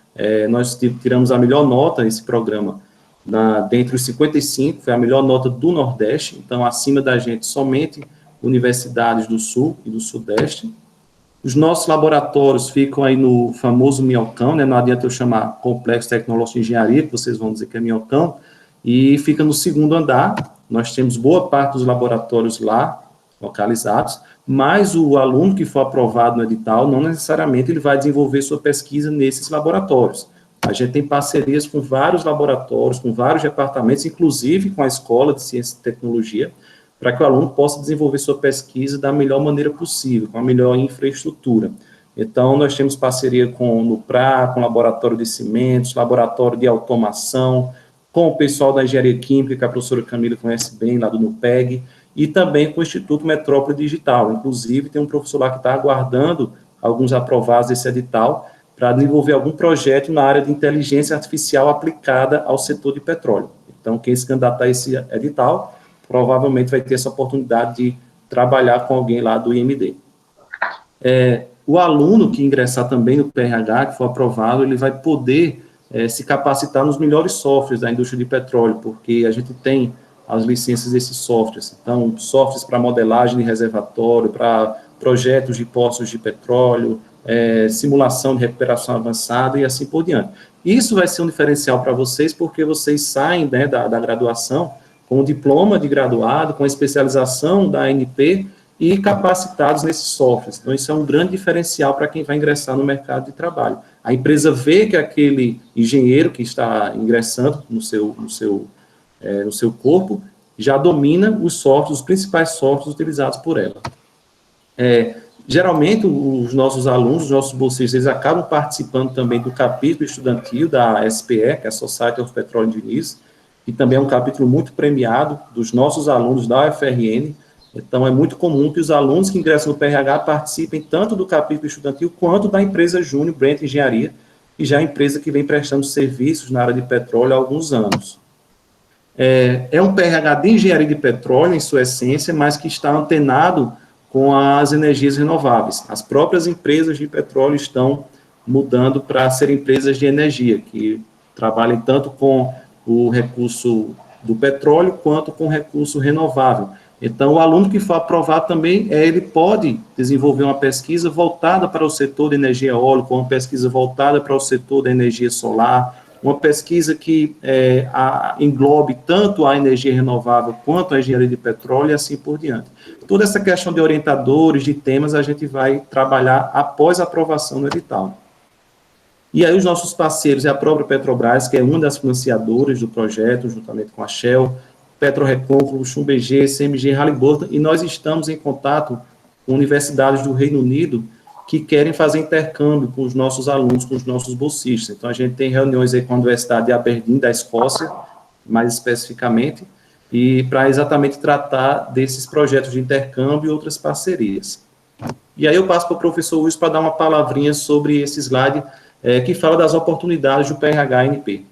nós tiramos a melhor nota nesse programa, dentre os 55, foi a melhor nota do Nordeste, então, acima da gente, somente universidades do Sul e do Sudeste. Os nossos laboratórios ficam aí no famoso Minhocão, né, não adianta eu chamar Complexo Tecnológico de Engenharia, que vocês vão dizer que é Minhocão, e fica no 2º andar. Nós temos boa parte dos laboratórios lá, localizados, mas o aluno que for aprovado no edital, não necessariamente ele vai desenvolver sua pesquisa nesses laboratórios. A gente tem parcerias com vários laboratórios, com vários departamentos, inclusive com a Escola de Ciência e Tecnologia, para que o aluno possa desenvolver sua pesquisa da melhor maneira possível, com a melhor infraestrutura. Então, nós temos parceria com o NUPRA, com o Laboratório de Cimentos, Laboratório de Automação, com o pessoal da Engenharia Química, que a professora Camila conhece bem, lá do NUPEG, e também com o Instituto Metrópole Digital. Inclusive, tem um professor lá que está aguardando alguns aprovados desse edital, para desenvolver algum projeto na área de inteligência artificial aplicada ao setor de petróleo. Então, quem se candidatar a esse edital, provavelmente vai ter essa oportunidade de trabalhar com alguém lá do IMD. O aluno que ingressar também no PRH, que for aprovado, ele vai poder se capacitar nos melhores softwares da indústria de petróleo, porque a gente tem as licenças desses softwares. Então, softwares para modelagem de reservatório, para projetos de poços de petróleo, simulação de recuperação avançada e assim por diante. Isso vai ser um diferencial para vocês, porque vocês saem, né, da graduação com o diploma de graduado, com a especialização da ANP e capacitados nesses softwares. Então, isso é um grande diferencial para quem vai ingressar no mercado de trabalho. A empresa vê que aquele engenheiro que está ingressando no seu corpo já domina os softwares, os principais softwares utilizados por ela. Geralmente, os nossos alunos, os nossos bolsistas, eles acabam participando também do capítulo estudantil da SPE, que é a Society of Petroleum Engineers, que também é um capítulo muito premiado dos nossos alunos da UFRN. Então, é muito comum que os alunos que ingressam no PRH participem tanto do capítulo estudantil quanto da empresa Júnior Brent Engenharia, que já é a empresa que vem prestando serviços na área de petróleo há alguns anos. É um PRH de engenharia de petróleo, em sua essência, mas que está antenado com as energias renováveis. As próprias empresas de petróleo estão mudando para serem empresas de energia, que trabalhem tanto com o recurso do petróleo quanto com o recurso renovável. Então, o aluno que for aprovado também, ele pode desenvolver uma pesquisa voltada para o setor de energia eólica, uma pesquisa voltada para o setor da energia solar, uma pesquisa que englobe tanto a energia renovável quanto a engenharia de petróleo e assim por diante. Toda essa questão de orientadores, de temas, a gente vai trabalhar após a aprovação do edital. E aí os nossos parceiros é a própria Petrobras, que é uma das financiadoras do projeto, juntamente com a Shell, PetroRecôncavo, Schlumberger, CMG, Halliburton, e nós estamos em contato com universidades do Reino Unido que querem fazer intercâmbio com os nossos alunos, com os nossos bolsistas. Então, a gente tem reuniões aí com a Universidade de Aberdeen, da Escócia, mais especificamente, e para exatamente tratar desses projetos de intercâmbio e outras parcerias. E aí eu passo para o professor Wilson para dar uma palavrinha sobre esse slide que fala das oportunidades do PRH-NP.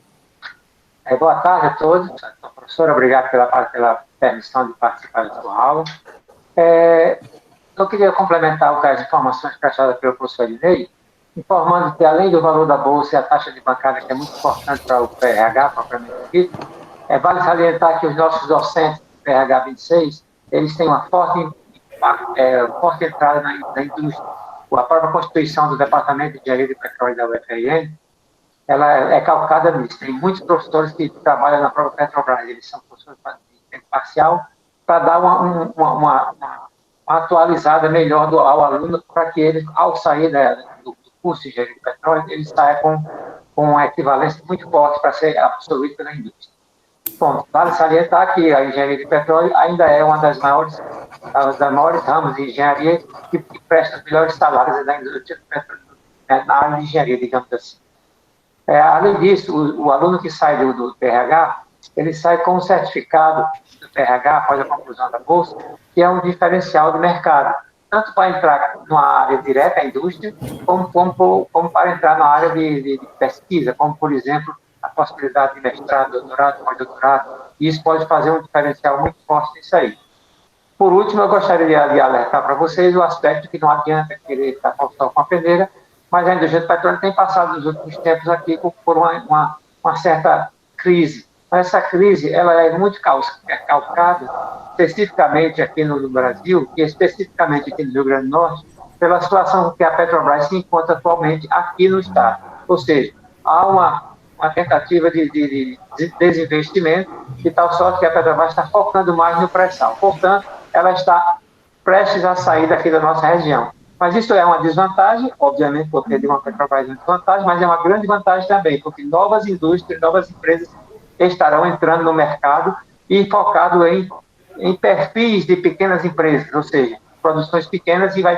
Boa tarde a todos. Professora, obrigado pela permissão de participar da sua aula. Eu queria complementar as informações prestadas pelo professor Ednei, informando que, além do valor da bolsa e a taxa de bancária, que é muito importante para o PRH, propriamente dito, vale salientar que os nossos docentes do PRH 26, eles têm uma forte entrada na indústria. A própria Constituição do Departamento de Engenharia de Petróleo da UFRN, ela é calcada nisso. Tem muitos professores que trabalham na própria Petrobras, eles são professores de tempo parcial, para dar uma atualizada melhor ao aluno, para que ele, ao sair do curso de engenharia de petróleo, ele saia com uma equivalência muito forte para ser absorvido pela indústria. Bom, vale salientar que a engenharia de petróleo ainda é uma das maiores ramos de engenharia que presta os melhores salários da indústria de petróleo, na área de engenharia, digamos assim. Além disso, o aluno que sai do PRH, ele sai com um certificado do PRH após a conclusão da bolsa, que é um diferencial de mercado, tanto para entrar numa área direta à indústria, como para entrar na área de pesquisa, como, por exemplo, a possibilidade de mestrado, doutorado, pós-doutorado, e isso pode fazer um diferencial muito forte nisso aí. Por último, eu gostaria de alertar para vocês o aspecto que não adianta querer estar só com a peneira, mas a indústria do petróleo tem passado nos últimos tempos aqui por uma certa crise. Mas essa crise ela é muito calcada, especificamente aqui no Brasil, e especificamente aqui no Rio Grande do Norte, pela situação que a Petrobras se encontra atualmente aqui no estado. Ou seja, há uma tentativa de desinvestimento, de tal sorte que a Petrobras está focando mais no pré-sal. Portanto, ela está prestes a sair daqui da nossa região. Mas isso é uma desvantagem, obviamente, porque de uma Petrobras é uma desvantagem, mas é uma grande vantagem também, porque novas indústrias, novas empresas estarão entrando no mercado e focado em perfis de pequenas empresas, ou seja, produções pequenas, e vai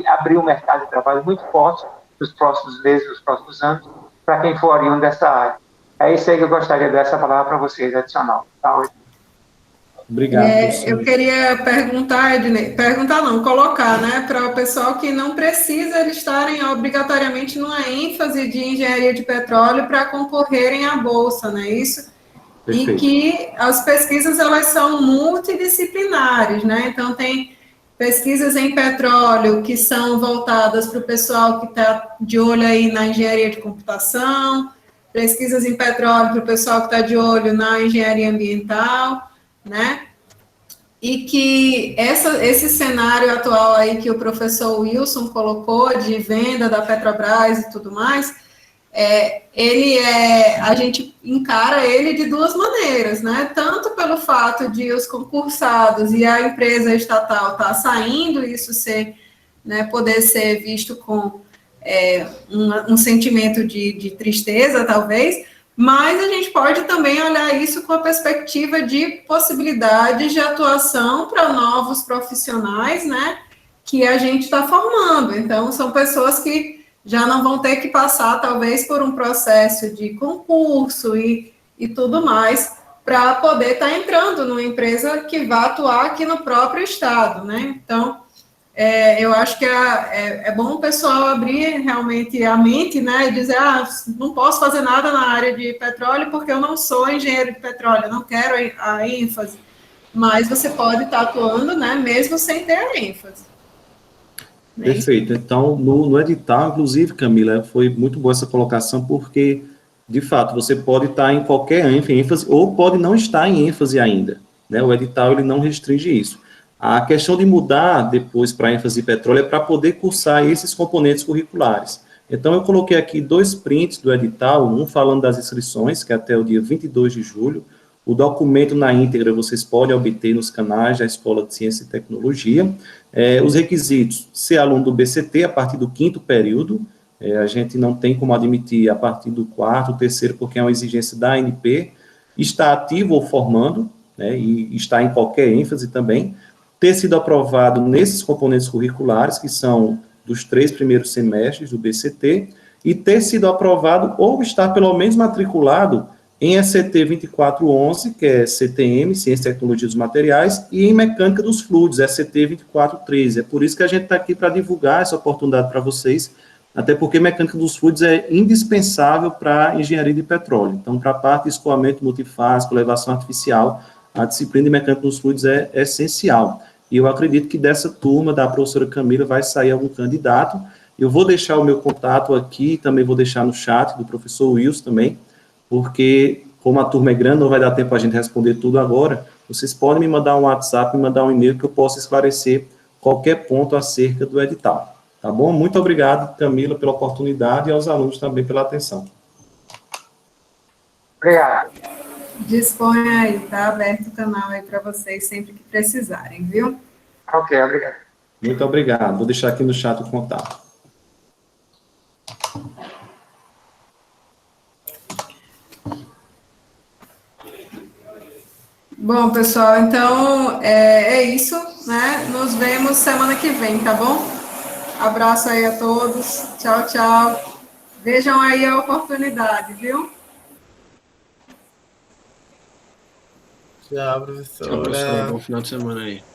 abrir um mercado de trabalho muito forte nos próximos meses, nos próximos anos, para quem for oriundo dessa área. É isso aí que eu gostaria de dar essa palavra para vocês, adicional. Tá? Obrigado, eu queria perguntar, Ednei, colocar, né, para o pessoal que não precisa eles estarem obrigatoriamente numa ênfase de engenharia de petróleo para concorrerem à bolsa, né, isso? Perfeito. E que as pesquisas, elas são multidisciplinares, né, então tem pesquisas em petróleo que são voltadas para o pessoal que está de olho aí na engenharia de computação, pesquisas em petróleo para o pessoal que está de olho na engenharia ambiental, né? E que esse cenário atual aí que o professor Wilson colocou de venda da Petrobras e tudo mais, a gente encara ele de duas maneiras, né? Tanto pelo fato de os concursados e a empresa estatal estar saindo, isso poder ser visto com um sentimento de tristeza, talvez, mas a gente pode também olhar isso com a perspectiva de possibilidades de atuação para novos profissionais, né, que a gente está formando. Então, são pessoas que já não vão ter que passar, talvez, por um processo de concurso e tudo mais, para poder estar entrando numa empresa que vai atuar aqui no próprio estado, né? Então, eu acho que é bom o pessoal abrir realmente a mente, né, e dizer, não posso fazer nada na área de petróleo porque eu não sou engenheiro de petróleo, eu não quero a ênfase, mas você pode estar atuando, né, mesmo sem ter a ênfase. Perfeito. Então, no edital, inclusive, Camila, foi muito boa essa colocação, porque, de fato, você pode estar em qualquer ênfase, ou pode não estar em ênfase ainda, né, o edital, ele não restringe isso. A questão de mudar depois para ênfase de petróleo é para poder cursar esses componentes curriculares. Então, eu coloquei aqui 2 prints do edital, um falando das inscrições, que é até o dia 22 de julho. O documento na íntegra vocês podem obter nos canais da Escola de Ciência e Tecnologia. Os requisitos, ser aluno do BCT a partir do 5º período, a gente não tem como admitir a partir do 4º, 3º, porque é uma exigência da ANP, estar ativo ou formando, né, e estar em qualquer ênfase também, ter sido aprovado nesses componentes curriculares, que são dos 3 primeiros semestres do BCT, e ter sido aprovado ou estar pelo menos matriculado em ECT 2411, que é CTM, Ciência e Tecnologia dos Materiais, e em Mecânica dos Fluidos, ECT 2413. É por isso que a gente está aqui para divulgar essa oportunidade para vocês, até porque Mecânica dos Fluidos é indispensável para a engenharia de petróleo. Então, para a parte de escoamento multifásico, elevação artificial, a disciplina de Mecânica dos Fluidos é essencial. E eu acredito que dessa turma da professora Camila vai sair algum candidato. Eu vou deixar o meu contato aqui, também vou deixar no chat do professor Wilson também, porque como a turma é grande, não vai dar tempo a gente responder tudo agora, vocês podem me mandar um WhatsApp, me mandar um e-mail que eu possa esclarecer qualquer ponto acerca do edital. Tá bom? Muito obrigado, Camila, pela oportunidade e aos alunos também pela atenção. Obrigado. Disponha aí, tá aberto o canal aí para vocês sempre que precisarem, viu? Ok, obrigado. Muito obrigado. Vou deixar aqui no chat o contato. Bom, pessoal, então é isso, né? Nos vemos semana que vem, tá bom? Abraço aí a todos. Tchau, tchau. Vejam aí a oportunidade, viu? Tchau, professor. Tchau, professor. Bom final de semana aí.